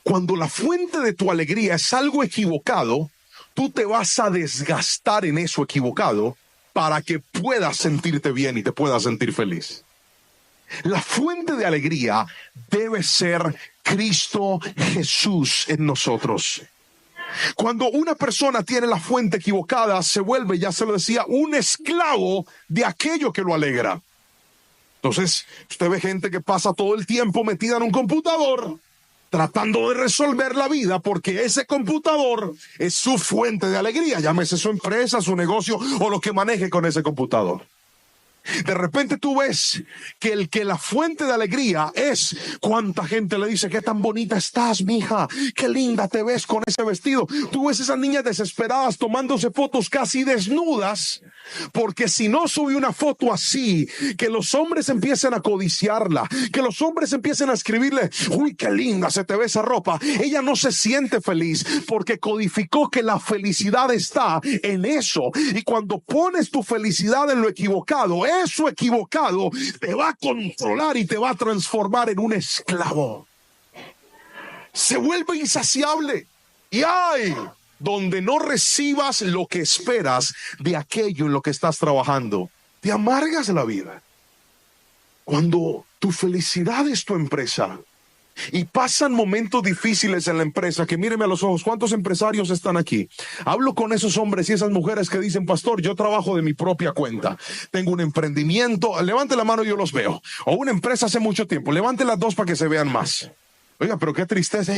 Cuando la fuente de tu alegría es algo equivocado, tú te vas a desgastar en eso equivocado para que puedas sentirte bien y te puedas sentir feliz. La fuente de alegría debe ser Cristo Jesús en nosotros. Cuando una persona tiene la fuente equivocada, se vuelve, ya se lo decía, un esclavo de aquello que lo alegra. Entonces, usted ve gente que pasa todo el tiempo metida en un computador tratando de resolver la vida porque ese computador es su fuente de alegría, llámese su empresa, su negocio o lo que maneje con ese computador. De repente tú ves que la fuente de alegría es cuánta gente le dice: qué tan bonita estás, mija, qué linda te ves con ese vestido. Tú ves esas niñas desesperadas tomándose fotos casi desnudas, porque si no sube una foto así, que los hombres empiecen a codiciarla, que los hombres empiecen a escribirle: uy, qué linda se te ve esa ropa. Ella no se siente feliz porque codificó que la felicidad está en eso. Y cuando pones tu felicidad en lo equivocado, eso equivocado te va a controlar y te va a transformar en un esclavo. Se vuelve insaciable. Y hay donde no recibas lo que esperas de aquello en lo que estás trabajando, te amargas la vida. Cuando tu felicidad es tu empresa y pasan momentos difíciles en la empresa, que míreme a los ojos, ¿cuántos empresarios están aquí? Hablo con esos hombres y esas mujeres que dicen: pastor, yo trabajo de mi propia cuenta, tengo un emprendimiento. Levante la mano y yo los veo. O una empresa hace mucho tiempo. Levante las dos para que se vean más. Oiga, pero qué tristeza.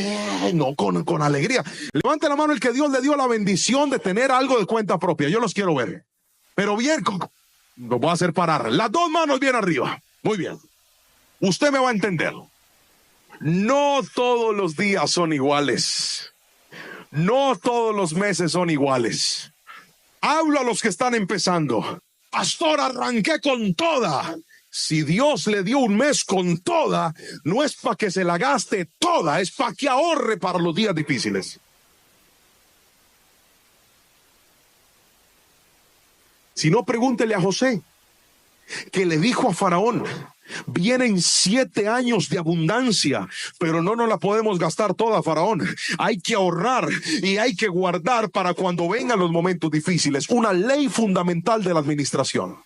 No, con alegría. Levante la mano el que Dios le dio la bendición de tener algo de cuenta propia. Yo los quiero ver. Pero bien, lo voy a hacer parar. Las dos manos bien arriba. Muy bien. Usted me va a entender. No todos los días son iguales. No todos los meses son iguales. Hablo a los que están empezando. Pastor, arranqué con toda. Si Dios le dio un mes con toda, no es para que se la gaste toda, es para que ahorre para los días difíciles. Si no, pregúntele a José, que le dijo a Faraón: vienen 7 años de abundancia, pero no nos la podemos gastar toda, Faraón. Hay que ahorrar y hay que guardar para cuando vengan los momentos difíciles. Una ley fundamental de la administración.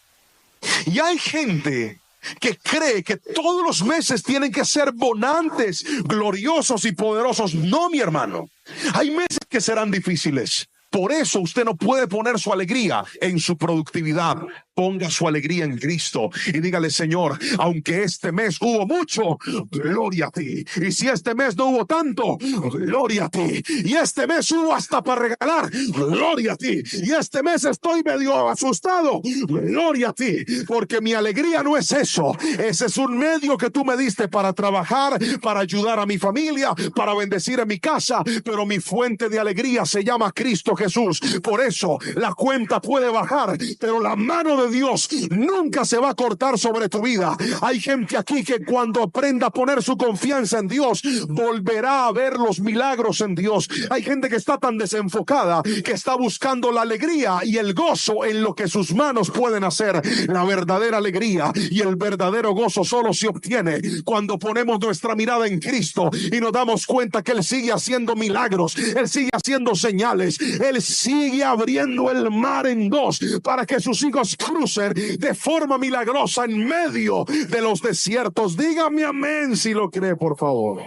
Y hay gente que cree que todos los meses tienen que ser bonantes, gloriosos y poderosos. No, mi hermano. Hay meses que serán difíciles. Por eso usted no puede poner su alegría en su productividad. Ponga su alegría en Cristo y dígale: Señor, aunque este mes hubo mucho, gloria a ti. Y si este mes no hubo tanto, gloria a ti. Y este mes hubo hasta para regalar, gloria a ti. Y este mes estoy medio asustado, gloria a ti. Porque mi alegría no es eso. Ese es un medio que tú me diste para trabajar, para ayudar a mi familia, para bendecir a mi casa. Pero mi fuente de alegría se llama Cristo Jesús. Por eso la cuenta puede bajar, pero la mano de Dios nunca se va a cortar sobre tu vida. Hay gente aquí que cuando aprenda a poner su confianza en Dios, volverá a ver los milagros en Dios. Hay gente que está tan desenfocada que está buscando la alegría y el gozo en lo que sus manos pueden hacer. La verdadera alegría y el verdadero gozo solo se obtiene cuando ponemos nuestra mirada en Cristo y nos damos cuenta que Él sigue haciendo milagros, Él sigue haciendo señales, Él sigue abriendo el mar en dos para que sus hijos crucen de forma milagrosa en medio de los desiertos. Dígame amén si lo cree, por favor.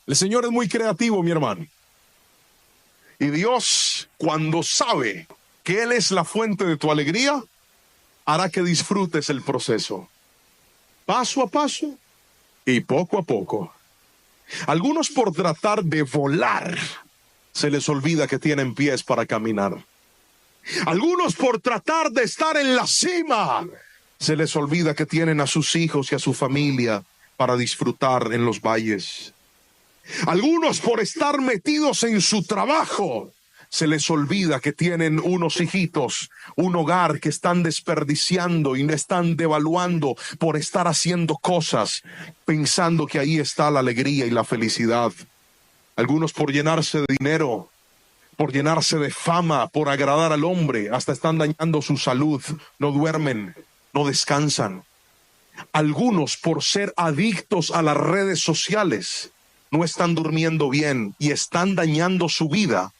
El Señor es muy creativo, mi hermano. Y Dios, cuando sabe que Él es la fuente de tu alegría, hará que disfrutes el proceso, paso a paso y poco a poco. Algunos, por tratar de volar, se les olvida que tienen pies para caminar. Algunos, por tratar de estar en la cima, se les olvida que tienen a sus hijos y a su familia para disfrutar en los valles. Algunos, por estar metidos en su trabajo, se les olvida que tienen unos hijitos, un hogar que están desperdiciando y están devaluando por estar haciendo cosas pensando que ahí está la alegría y la felicidad. Algunos, por llenarse de dinero, por llenarse de fama, por agradar al hombre, hasta están dañando su salud, no duermen, no descansan. Algunos, por ser adictos a las redes sociales, no están durmiendo bien y están dañando su vida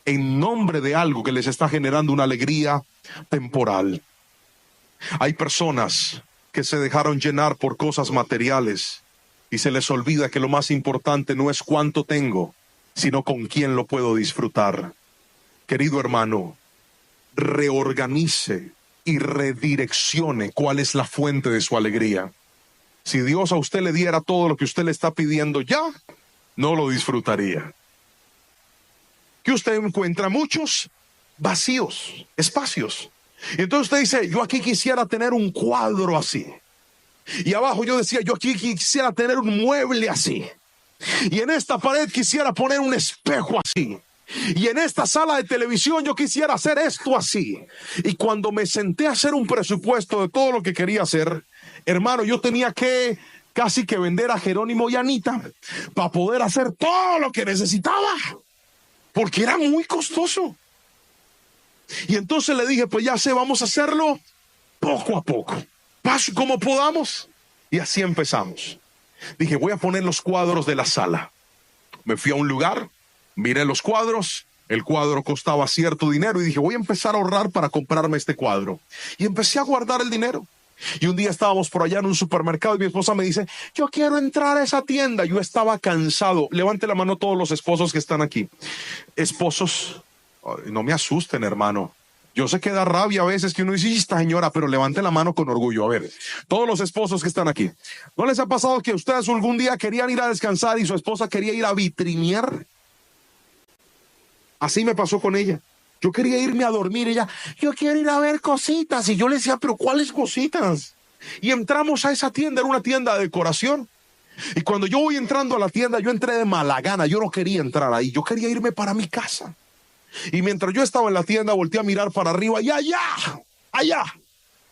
en nombre de algo que les está generando una alegría temporal. Hay personas que se dejaron llenar por cosas materiales y se les olvida que lo más importante no es cuánto tengo, sino con quién lo puedo disfrutar. Querido hermano, reorganice y redireccione cuál es la fuente de su alegría. Si Dios a usted le diera todo lo que usted le está pidiendo ya, no lo disfrutaría. Que usted encuentra muchos vacíos, espacios. Y entonces usted dice, yo aquí quisiera tener un cuadro así. Y abajo yo decía, yo aquí quisiera tener un mueble así. Y en esta pared quisiera poner un espejo así. Y en esta sala de televisión yo quisiera hacer esto así. Y cuando me senté a hacer un presupuesto de todo lo que quería hacer, hermano, yo tenía que casi que vender a Jerónimo y Anita para poder hacer todo lo que necesitaba, porque era muy costoso. Y entonces le dije, pues ya sé, vamos a hacerlo poco a poco, paso como podamos. Y así empezamos. Dije, voy a poner los cuadros de la sala. Me fui a un lugar, miré los cuadros, el cuadro costaba cierto dinero y dije, voy a empezar a ahorrar para comprarme este cuadro. Y empecé a guardar el dinero. Y un día estábamos por allá en un supermercado y mi esposa me dice, yo quiero entrar a esa tienda. Yo estaba cansado. Levante la mano todos los esposos que están aquí. Esposos, no me asusten, hermano. Yo sé que da rabia a veces que uno dice, esta señora, pero levante la mano con orgullo. A ver, todos los esposos que están aquí, ¿no les ha pasado que ustedes algún día querían ir a descansar y su esposa quería ir a vitrinear? Así me pasó con ella. Yo quería irme a dormir, ella, yo quiero ir a ver cositas. Y yo le decía, pero ¿cuáles cositas? Y entramos a esa tienda, era una tienda de decoración. Y cuando yo voy entrando a la tienda, yo entré de mala gana, yo no quería entrar ahí, yo quería irme para mi casa. Y mientras yo estaba en la tienda, volteé a mirar para arriba y allá,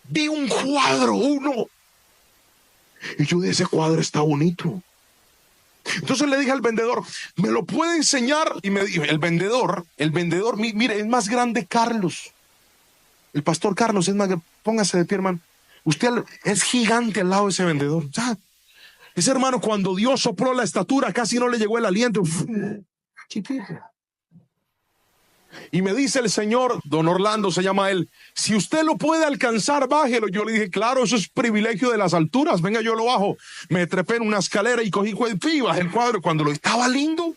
vi un cuadro, uno. Y yo dije, ese cuadro está bonito. Entonces le dije al vendedor, ¿me lo puede enseñar? Y me dijo, el vendedor, mire, es más grande Carlos. El pastor Carlos es más grande. Póngase de pie, hermano. Usted es gigante al lado de ese vendedor. Ya. Ese hermano, cuando Dios sopló la estatura, casi no le llegó el aliento. Chiquito. Y me dice el señor, don Orlando se llama él, si usted lo puede alcanzar, bájelo. Yo le dije, claro, eso es privilegio de las alturas, venga, yo lo bajo. Me trepé en una escalera y cogí y bajé el cuadro cuando lo estaba lindo.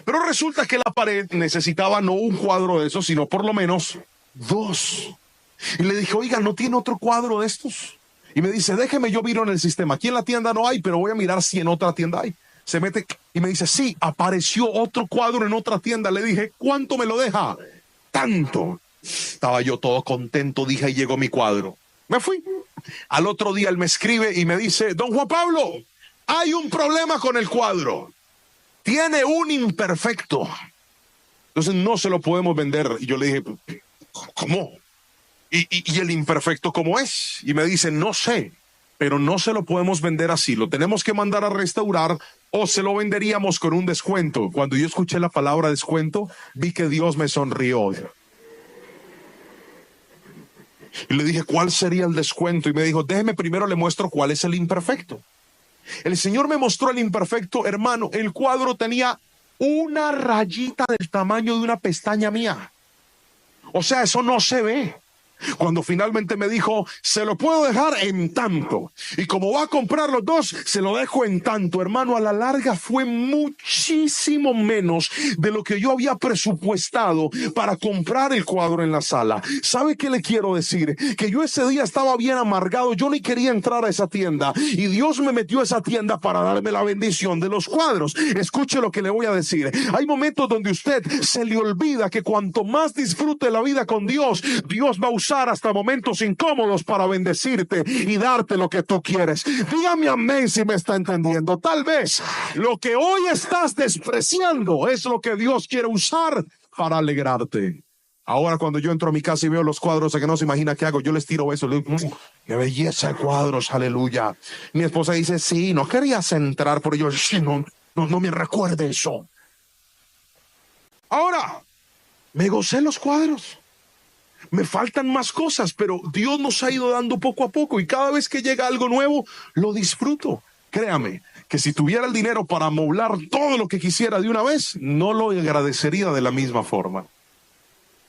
Pero resulta que la pared necesitaba no un cuadro de esos, sino por lo menos dos. Y le dije, oiga, ¿no tiene otro cuadro de estos? Y me dice, déjeme, yo miro en el sistema. Aquí en la tienda no hay, pero voy a mirar si en otra tienda hay. Se mete y me dice, sí, apareció otro cuadro en otra tienda. Le dije, ¿cuánto me lo deja? Tanto. Estaba yo todo contento, dije, y llegó mi cuadro. Me fui. Al otro día él me escribe y me dice, don Juan Pablo, hay un problema con el cuadro. Tiene un imperfecto. Entonces no se lo podemos vender. Y yo le dije, ¿cómo? ¿Y el imperfecto cómo es? Y me dice, no sé, pero no se lo podemos vender así. Lo tenemos que mandar a restaurar o se lo venderíamos con un descuento. Cuando yo escuché la palabra descuento, vi que Dios me sonrió. Y le dije, ¿cuál sería el descuento? Y me dijo, déjeme primero le muestro cuál es el imperfecto. El Señor me mostró el imperfecto, hermano. El cuadro tenía una rayita del tamaño de una pestaña mía. O sea, eso no se ve. Cuando finalmente me dijo, se lo puedo dejar en tanto, y como va a comprar los dos, se lo dejo en tanto, hermano, a la larga fue muchísimo menos de lo que yo había presupuestado para comprar el cuadro en la sala. ¿Sabe qué le quiero decir? Que yo ese día estaba bien amargado, yo ni quería entrar a esa tienda, y Dios me metió a esa tienda para darme la bendición de los cuadros. Escuche lo que le voy a decir. Hay momentos donde usted se le olvida que cuanto más disfrute la vida con Dios, Dios va a usar hasta momentos incómodos para bendecirte y darte lo que tú quieres. Dígame amén si me está entendiendo. Tal vez lo que hoy estás despreciando es lo que Dios quiere usar para alegrarte. Ahora cuando yo entro a mi casa y veo los cuadros, que no se imagina qué hago, yo les tiro eso, le digo, qué belleza de cuadros, aleluya. Mi esposa dice, sí, no querías entrar, pero yo, sí, no me recuerde eso. Ahora, me gocé los cuadros. Me faltan más cosas, pero Dios nos ha ido dando poco a poco y cada vez que llega algo nuevo, lo disfruto. Créame que si tuviera el dinero para amoblar todo lo que quisiera de una vez, no lo agradecería de la misma forma.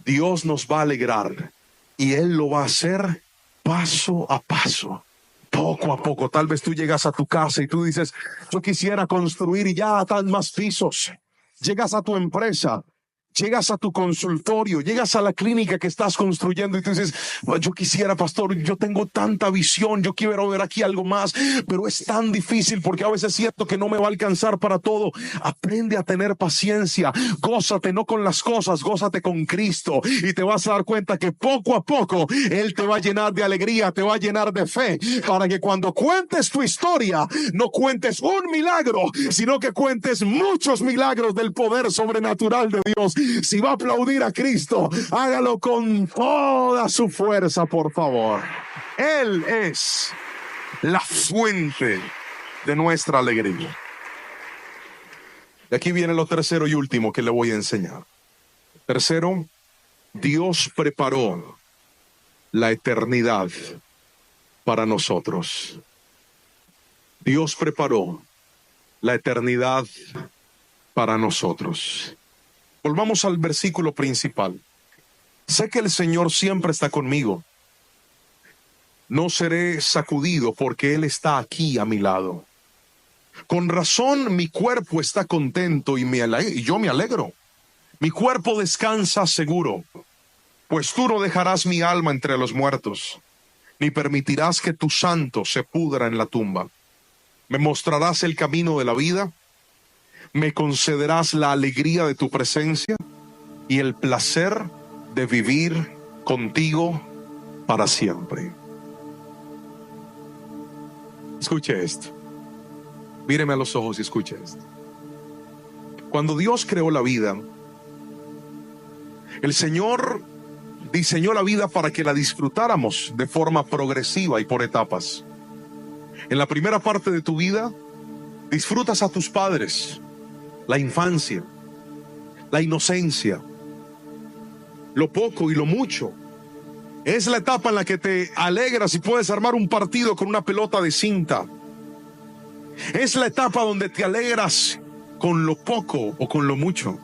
Dios nos va a alegrar y Él lo va a hacer paso a paso, poco a poco. Tal vez tú llegas a tu casa y tú dices, yo quisiera construir y ya están más pisos. Llegas a tu empresa. Llegas a tu consultorio, llegas a la clínica que estás construyendo y tú dices, yo quisiera, pastor, yo tengo tanta visión, yo quiero ver aquí algo más, pero es tan difícil porque a veces siento que no me va a alcanzar para todo. Aprende a tener paciencia, gózate no con las cosas, gózate con Cristo y te vas a dar cuenta que poco a poco Él te va a llenar de alegría, te va a llenar de fe, para que cuando cuentes tu historia, no cuentes un milagro, sino que cuentes muchos milagros del poder sobrenatural de Dios. Si va a aplaudir a Cristo, hágalo con toda su fuerza, por favor. Él es la fuente de nuestra alegría. Y aquí viene lo tercero y último que le voy a enseñar. Tercero, Dios preparó la eternidad para nosotros. Dios preparó la eternidad para nosotros. Volvamos al versículo principal. Sé que el Señor siempre está conmigo. No seré sacudido porque Él está aquí a mi lado. Con razón mi cuerpo está contento y yo me alegro. Mi cuerpo descansa seguro, pues tú no dejarás mi alma entre los muertos, ni permitirás que tu santo se pudra en la tumba. Me mostrarás el camino de la vida, me concederás la alegría de tu presencia y el placer de vivir contigo para siempre. Escuche esto. Míreme a los ojos y escuche esto. Cuando Dios creó la vida, el Señor diseñó la vida para que la disfrutáramos de forma progresiva y por etapas. En la primera parte de tu vida, disfrutas a tus padres, la infancia, la inocencia, lo poco y lo mucho. Es la etapa en la que te alegras y puedes armar un partido con una pelota de cinta. Es la etapa donde te alegras con lo poco o con lo mucho.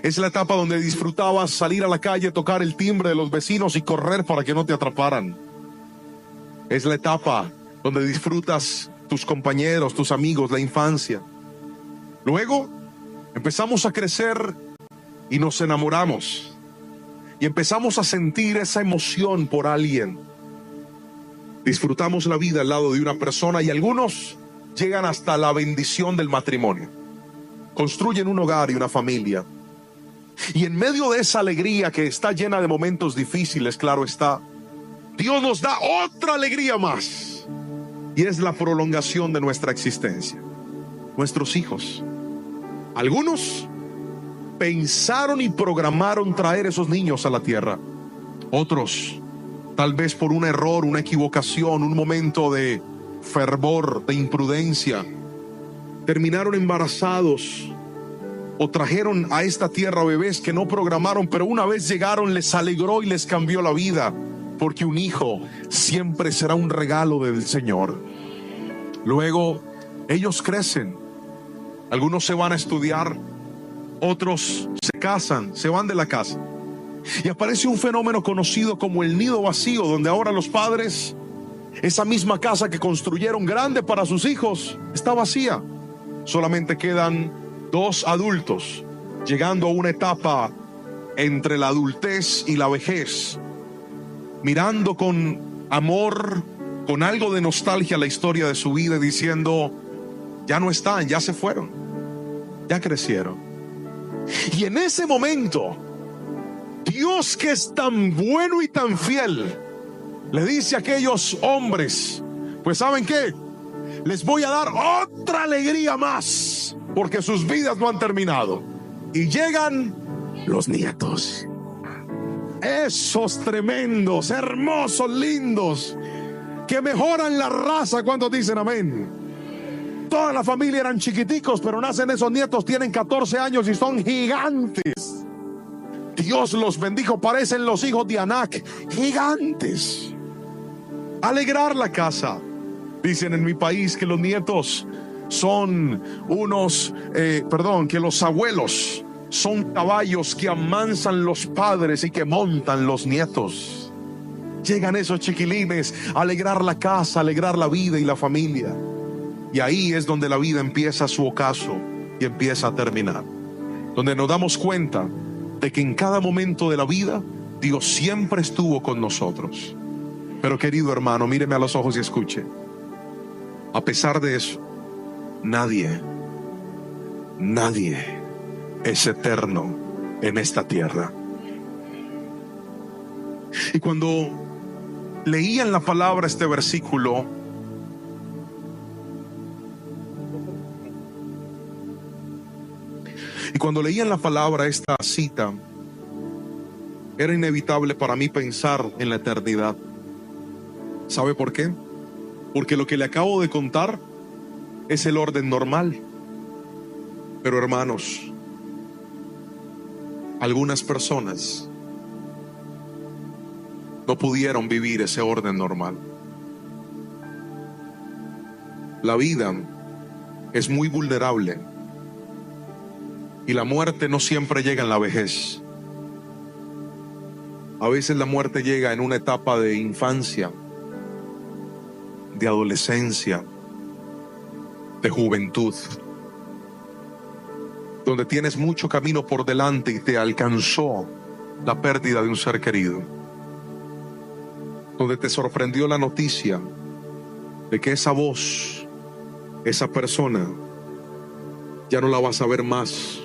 Es la etapa donde disfrutabas salir a la calle, tocar el timbre de los vecinos y correr para que no te atraparan. Es la etapa donde disfrutas tus compañeros, tus amigos, la infancia. Luego empezamos a crecer y nos enamoramos. Y empezamos a sentir esa emoción por alguien. Disfrutamos la vida al lado de una persona y algunos llegan hasta la bendición del matrimonio. Construyen un hogar y una familia. Y en medio de esa alegría que está llena de momentos difíciles, claro está, Dios nos da otra alegría más. Y es la prolongación de nuestra existencia. Nuestros hijos. Algunos pensaron y programaron traer esos niños a la tierra. Otros, tal vez por un error, una equivocación, un momento de fervor, de imprudencia, terminaron embarazados o trajeron a esta tierra bebés que no programaron, pero una vez llegaron les alegró y les cambió la vida, porque un hijo siempre será un regalo del Señor. Luego ellos crecen, algunos se van a estudiar, otros se casan, se van de la casa y aparece un fenómeno conocido como el nido vacío, donde ahora los padres, esa misma casa que construyeron grande para sus hijos, está vacía. Solamente quedan dos adultos llegando a una etapa entre la adultez y la vejez, mirando con amor, con algo de nostalgia la historia de su vida, diciendo, ya no están, ya se fueron, ya crecieron. Y en ese momento, Dios, que es tan bueno y tan fiel, le dice a aquellos hombres, pues ¿saben qué? Les voy a dar otra alegría más, porque sus vidas no han terminado. Y llegan los nietos, esos tremendos, hermosos, lindos, que mejoran la raza. ¿Cuántos dicen amén? Toda la familia eran chiquiticos, pero nacen esos nietos, tienen 14 años y son gigantes. Dios los bendijo, parecen los hijos de Anac, gigantes. Alegrar la casa. Dicen en mi país que los nietos son que los abuelos son caballos que amansan los padres y que montan los nietos. Llegan esos chiquilines a alegrar la casa, a alegrar la vida y la familia. Y ahí es donde la vida empieza su ocaso y empieza a terminar. donde nos damos cuenta de que en cada momento de la vida Dios siempre estuvo con nosotros. Pero querido hermano, míreme a los ojos y escuche. A pesar de eso, nadie es eterno en esta tierra. Y cuando leían la palabra, este versículo, esta cita, era inevitable para mí pensar en la eternidad. ¿Sabe por qué? Porque lo que le acabo de contar es el orden normal. Pero hermanos, algunas personas no pudieron vivir ese orden normal. La vida es muy vulnerable y la muerte no siempre llega en la vejez. A veces la muerte llega en una etapa de infancia, de adolescencia, de juventud, donde tienes mucho camino por delante y te alcanzó la pérdida de un ser querido, donde te sorprendió la noticia de que esa voz, esa persona, ya no la vas a ver más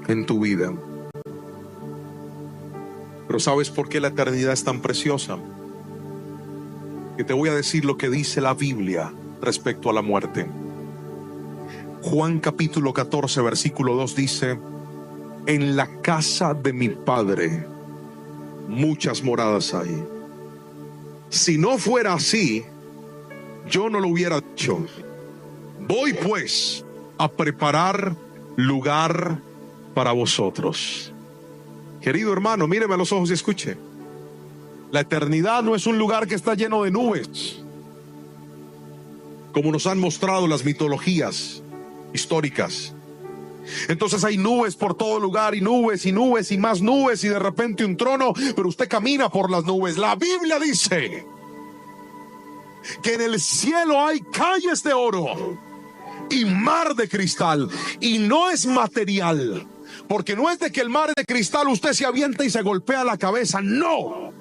en tu vida. Pero ¿sabes por qué la eternidad es tan preciosa? Que te voy a decir lo que dice la Biblia respecto a la muerte. Juan capítulo 14 versículo 2 dice: en la casa de mi Padre muchas moradas hay. Si no fuera así, yo no lo hubiera dicho. Voy pues a preparar lugar para vosotros. Querido hermano, míreme a los ojos y escuche. La eternidad no es un lugar que está lleno de nubes, como nos han mostrado las mitologías históricas. Entonces hay nubes por todo lugar, y nubes y nubes y más nubes, y de repente un trono, pero usted camina por las nubes. La Biblia dice que en el cielo hay calles de oro y mar de cristal, y no es material, porque no es de que el mar de cristal usted se avienta y se golpea la cabeza, no.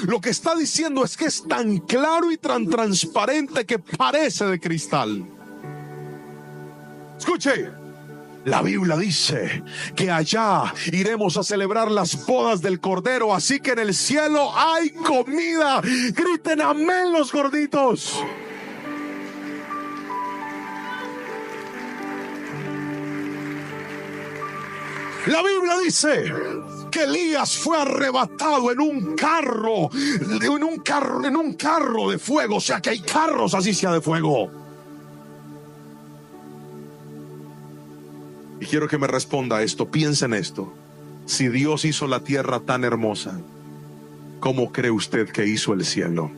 Lo que está diciendo es que es tan claro y tan transparente que parece de cristal. Escuche, la Biblia dice que allá iremos a celebrar las bodas del Cordero, así que en el cielo hay comida. Griten amén los gorditos. La Biblia dice que Elías fue arrebatado en un carro de fuego. O sea que hay carros así sea de fuego. Y quiero que me responda esto, piensa en esto. Si Dios hizo la tierra tan hermosa, ¿cómo cree usted que hizo el cielo?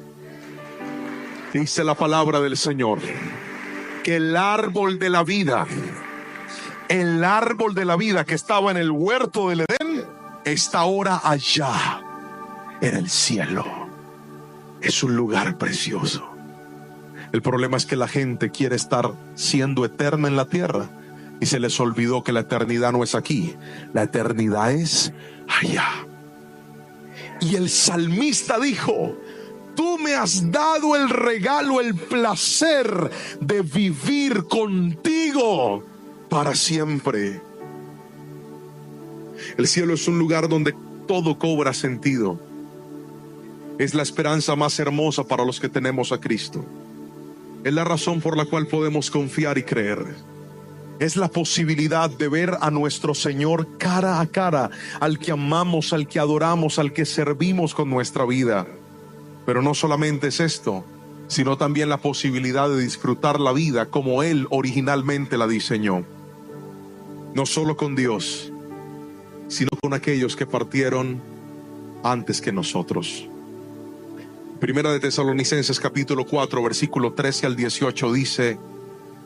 Dice la palabra del Señor que el árbol de la vida que estaba en el huerto del Edén, está ahora allá en el cielo. Es un lugar precioso. El problema es que la gente quiere estar siendo eterna en la tierra y se les olvidó que la eternidad no es aquí, la eternidad es allá. Y el salmista dijo: tú me has dado el regalo, el placer de vivir contigo para siempre. El cielo es un lugar donde todo cobra sentido. Es la esperanza más hermosa para los que tenemos a Cristo. Es la razón por la cual podemos confiar y creer. Es la posibilidad de ver a nuestro Señor cara a cara, al que amamos, al que adoramos, al que servimos con nuestra vida. Pero no solamente es esto, sino también la posibilidad de disfrutar la vida como Él originalmente la diseñó. No solo con Dios, sino con aquellos que partieron antes que nosotros. Primera de Tesalonicenses capítulo 4 versículo 13 al 18 dice: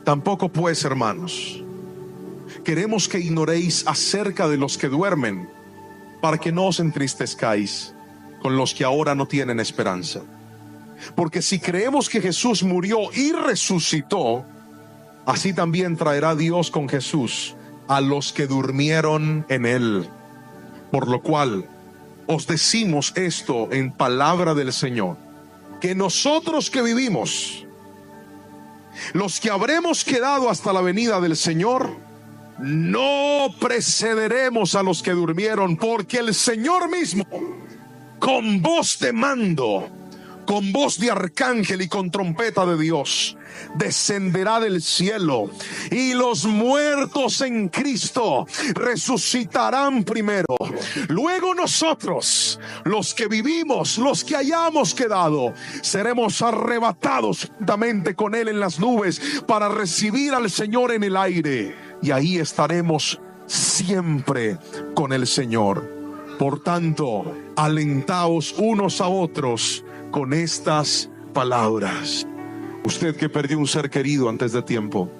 tampoco pues, hermanos, queremos que ignoréis acerca de los que duermen, para que no os entristezcáis con los que ahora no tienen esperanza. Porque si creemos que Jesús murió y resucitó, así también traerá Dios con Jesús a los que durmieron en él. Por lo cual os decimos esto en palabra del Señor, que nosotros que vivimos, los que habremos quedado hasta la venida del Señor, no precederemos a los que durmieron, porque el Señor mismo, con voz de mando, con voz de arcángel y con trompeta de Dios, descenderá del cielo, y los muertos en Cristo resucitarán primero. Luego nosotros, los que vivimos, los que hayamos quedado, seremos arrebatados juntamente con Él en las nubes para recibir al Señor en el aire, y ahí estaremos siempre con el Señor. Por tanto, alentaos unos a otros con estas palabras. Usted que perdió un ser querido antes de tiempo,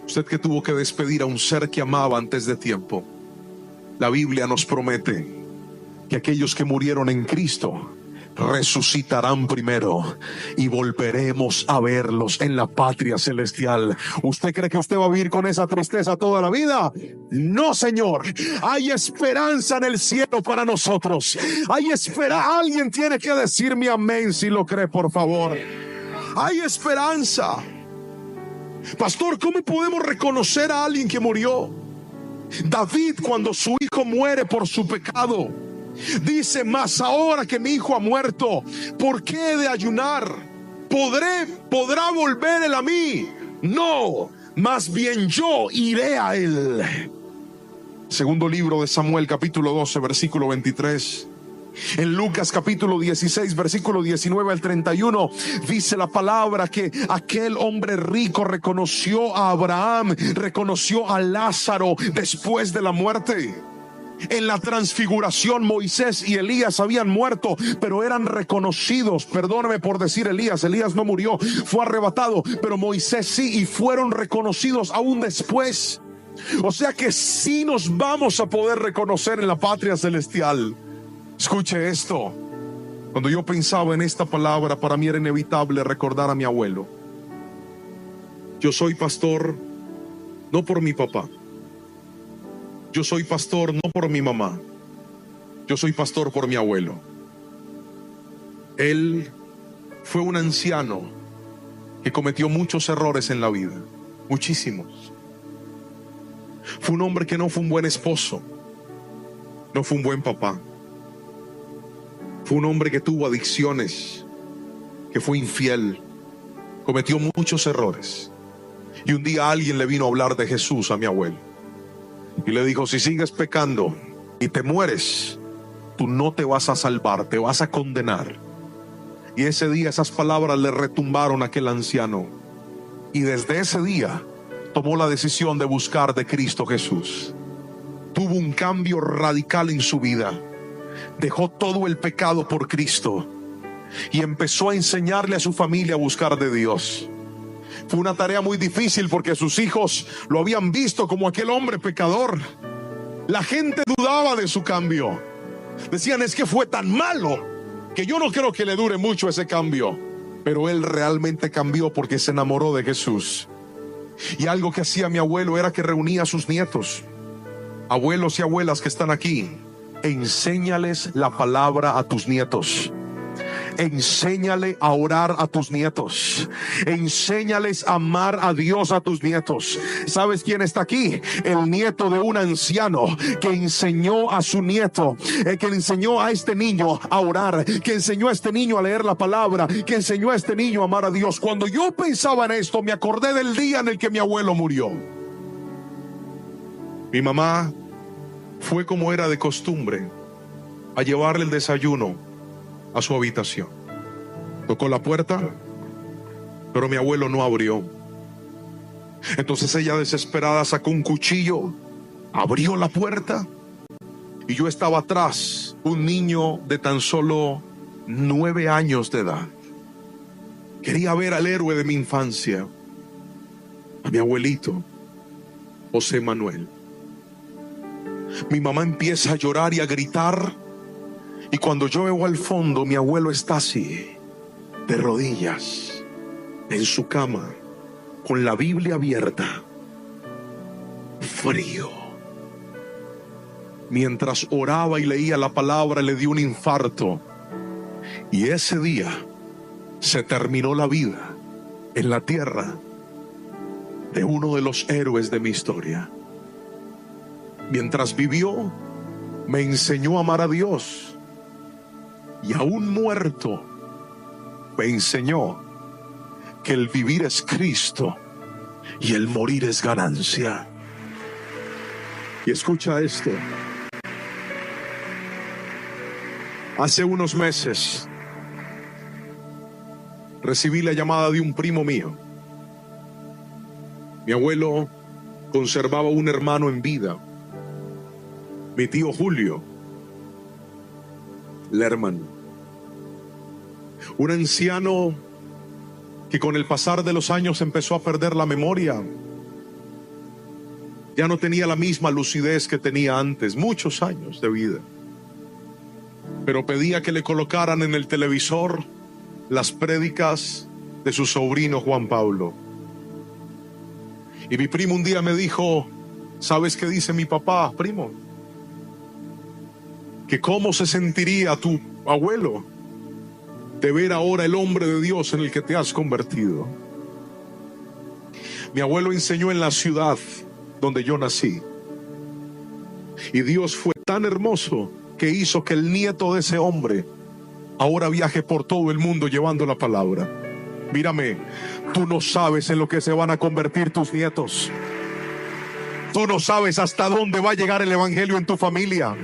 usted que tuvo que despedir a un ser que amaba antes de tiempo, la Biblia nos promete que aquellos que murieron en Cristo resucitarán primero y volveremos a verlos en la patria celestial. ¿Usted cree que usted va a vivir con esa tristeza toda la vida? No, señor. Hay esperanza en el cielo para nosotros. Hay esperanza. Alguien tiene que decirme amén si lo cree, por favor. Hay esperanza. Pastor, ¿cómo podemos reconocer a alguien que murió? David, cuando su hijo muere por su pecado, dice: mas ahora que mi hijo ha muerto, ¿por qué he de ayunar? ¿Podrá volver él a mí? No, más bien yo iré a él. Segundo libro de Samuel, capítulo 12, versículo 23. En Lucas capítulo 16, versículo 19 al 31, dice la palabra que aquel hombre rico reconoció a Abraham, reconoció a Lázaro después de la muerte. En la transfiguración, Moisés y Elías habían muerto, pero eran reconocidos. Perdóname por decir Elías no murió, fue arrebatado, pero Moisés sí, y fueron reconocidos aún después. O sea que sí nos vamos a poder reconocer en la patria celestial. Escuche esto. Cuando yo pensaba en esta palabra, para mí era inevitable recordar a mi abuelo. Yo soy pastor no por mi papá. Yo soy pastor no por mi mamá. Yo soy pastor por mi abuelo. Él fue un anciano que cometió muchos errores en la vida, muchísimos. Fue un hombre que no fue un buen esposo, no fue un buen papá. Fue un hombre que tuvo adicciones, que fue infiel, cometió muchos errores. Y un día alguien le vino a hablar de Jesús a mi abuelo y le dijo: si sigues pecando y te mueres, tú no te vas a salvar, te vas a condenar. Y ese día esas palabras le retumbaron a aquel anciano, y desde ese día tomó la decisión de buscar de Cristo Jesús. Tuvo un cambio radical en su vida. Dejó todo el pecado por Cristo y empezó a enseñarle a su familia a buscar de Dios. Fue una tarea muy difícil porque sus hijos lo habían visto como aquel hombre pecador. La gente dudaba de su cambio. Decían: es que fue tan malo que yo no creo que le dure mucho ese cambio. Pero él realmente cambió porque se enamoró de Jesús. Y algo que hacía mi abuelo era que reunía a sus nietos. Abuelos y abuelas que están aquí, enséñales la palabra a tus nietos. Enséñale a orar a tus nietos. Enséñales a amar a Dios a tus nietos. ¿Sabes quién está aquí? El nieto de un anciano que enseñó a su nieto, que enseñó a este niño a orar, que enseñó a este niño a leer la palabra, que enseñó a este niño a amar a Dios. Cuando yo pensaba en esto, me acordé del día en el que mi abuelo murió. Mi mamá fue, como era de costumbre, a llevarle el desayuno a su habitación. Tocó la puerta, pero mi abuelo no abrió. Entonces ella, desesperada, sacó un cuchillo, abrió la puerta, y yo estaba atrás, un niño de tan solo 9 años de edad. Quería ver al héroe de mi infancia, a mi abuelito, José Manuel. Mi mamá empieza a llorar y a gritar, y cuando yo veo al fondo, mi abuelo está así, de rodillas, en su cama, con la Biblia abierta. frío. Mientras oraba y leía la palabra, le dio un infarto. Y ese día se terminó la vida en la tierra de uno de los héroes de mi historia. Mientras vivió, me enseñó a amar a Dios. Y aún muerto, me enseñó que el vivir es Cristo y el morir es ganancia. Y escucha esto. Hace unos meses recibí la llamada de un primo mío. Mi abuelo conservaba un hermano en vida, mi tío Julio Lerman, un anciano que con el pasar de los años empezó a perder la memoria. Ya no tenía la misma lucidez que tenía antes, muchos años de vida. Pero pedía que le colocaran en el televisor las prédicas de su sobrino Juan Pablo. Y mi primo un día me dijo: ¿sabes qué dice mi papá, primo? Que cómo se sentiría tu abuelo de ver ahora el hombre de Dios en el que te has convertido. Mi abuelo enseñó en la ciudad donde yo nací. Y Dios fue tan hermoso que hizo que el nieto de ese hombre ahora viaje por todo el mundo llevando la palabra. Mírame, tú no sabes en lo que se van a convertir tus nietos. Tú no sabes hasta dónde va a llegar el evangelio en tu familia.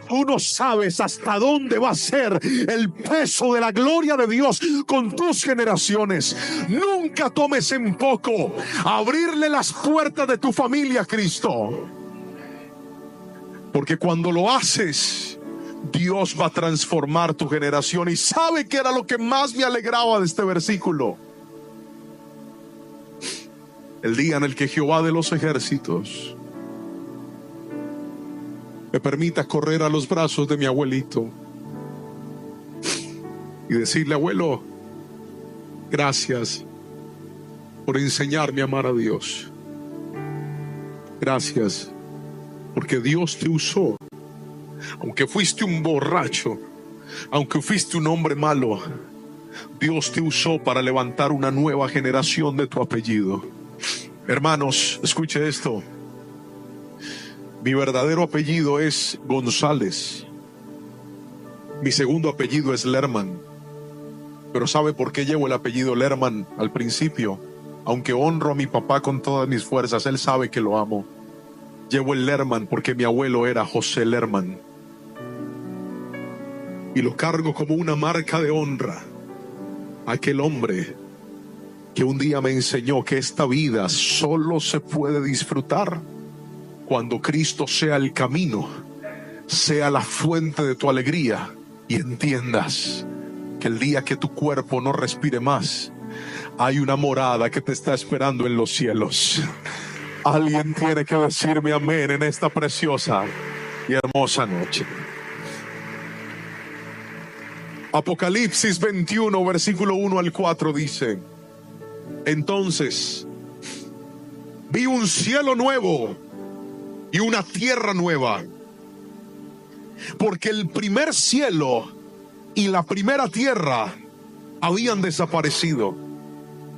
Tú no sabes hasta dónde va a ser el peso de la gloria de Dios con tus generaciones. Nunca tomes en poco abrirle las puertas de tu familia a Cristo. Porque cuando lo haces, Dios va a transformar tu generación. Y ¿sabe qué era lo que más me alegraba de este versículo? El día en el que Jehová de los ejércitos me permita correr a los brazos de mi abuelito y decirle: abuelo, gracias por enseñarme a amar a Dios. Gracias porque Dios te usó. Aunque fuiste un borracho, aunque fuiste un hombre malo, Dios te usó para levantar una nueva generación de tu apellido. Hermanos, escuche esto. Mi verdadero apellido es González. Mi segundo apellido es Lerman. Pero ¿sabe por qué llevo el apellido Lerman al principio? Aunque honro a mi papá con todas mis fuerzas, él sabe que lo amo. Llevo el Lerman porque mi abuelo era José Lerman. Y lo cargo como una marca de honra a aquel hombre que un día me enseñó que esta vida solo se puede disfrutar cuando Cristo sea el camino, sea la fuente de tu alegría, y entiendas que el día que tu cuerpo no respire más, hay una morada que te está esperando en los cielos. Alguien tiene que decirme amén en esta preciosa y hermosa noche. Apocalipsis 21, versículo 1 al 4 dice: entonces vi un cielo nuevo y una tierra nueva, porque el primer cielo y la primera tierra habían desaparecido,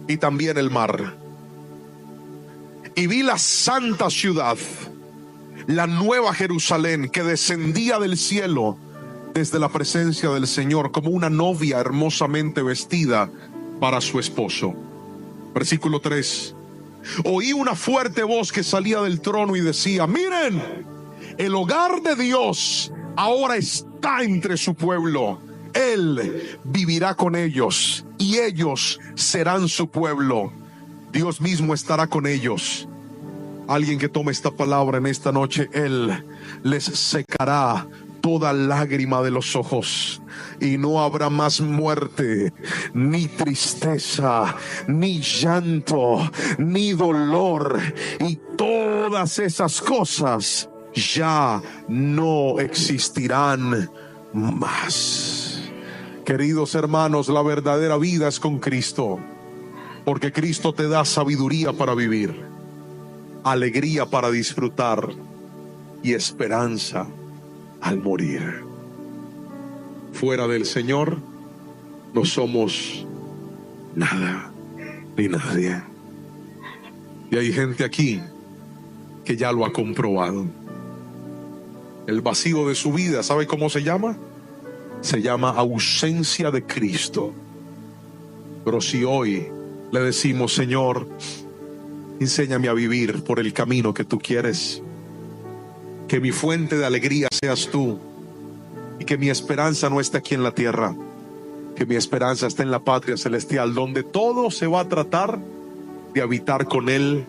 y también el mar. Y vi la santa ciudad, la nueva Jerusalén, que descendía del cielo desde la presencia del Señor, como una novia hermosamente vestida para su esposo. Versículo 3. Oí una fuerte voz que salía del trono y decía: miren, el hogar de Dios ahora está entre su pueblo. Él vivirá con ellos y ellos serán su pueblo. Dios mismo estará con ellos. Alguien que tome esta palabra en esta noche: Él les secará toda lágrima de los ojos, y no habrá más muerte, ni tristeza, ni llanto, ni dolor, y todas esas cosas ya no existirán más. Queridos hermanos, la verdadera vida es con Cristo, porque Cristo te da sabiduría para vivir. alegría para disfrutar y esperanza al morir. Fuera del Señor no somos nada ni nadie. Y hay gente aquí que ya lo ha comprobado. El vacío de su vida, ¿sabe cómo se llama? Se llama ausencia de Cristo. Pero si hoy le decimos: Señor, enséñame a vivir por el camino que tú quieres, que mi fuente de alegría seas tú, y que mi esperanza no esté aquí en la tierra, que mi esperanza esté en la patria celestial, donde todo se va a tratar de habitar con Él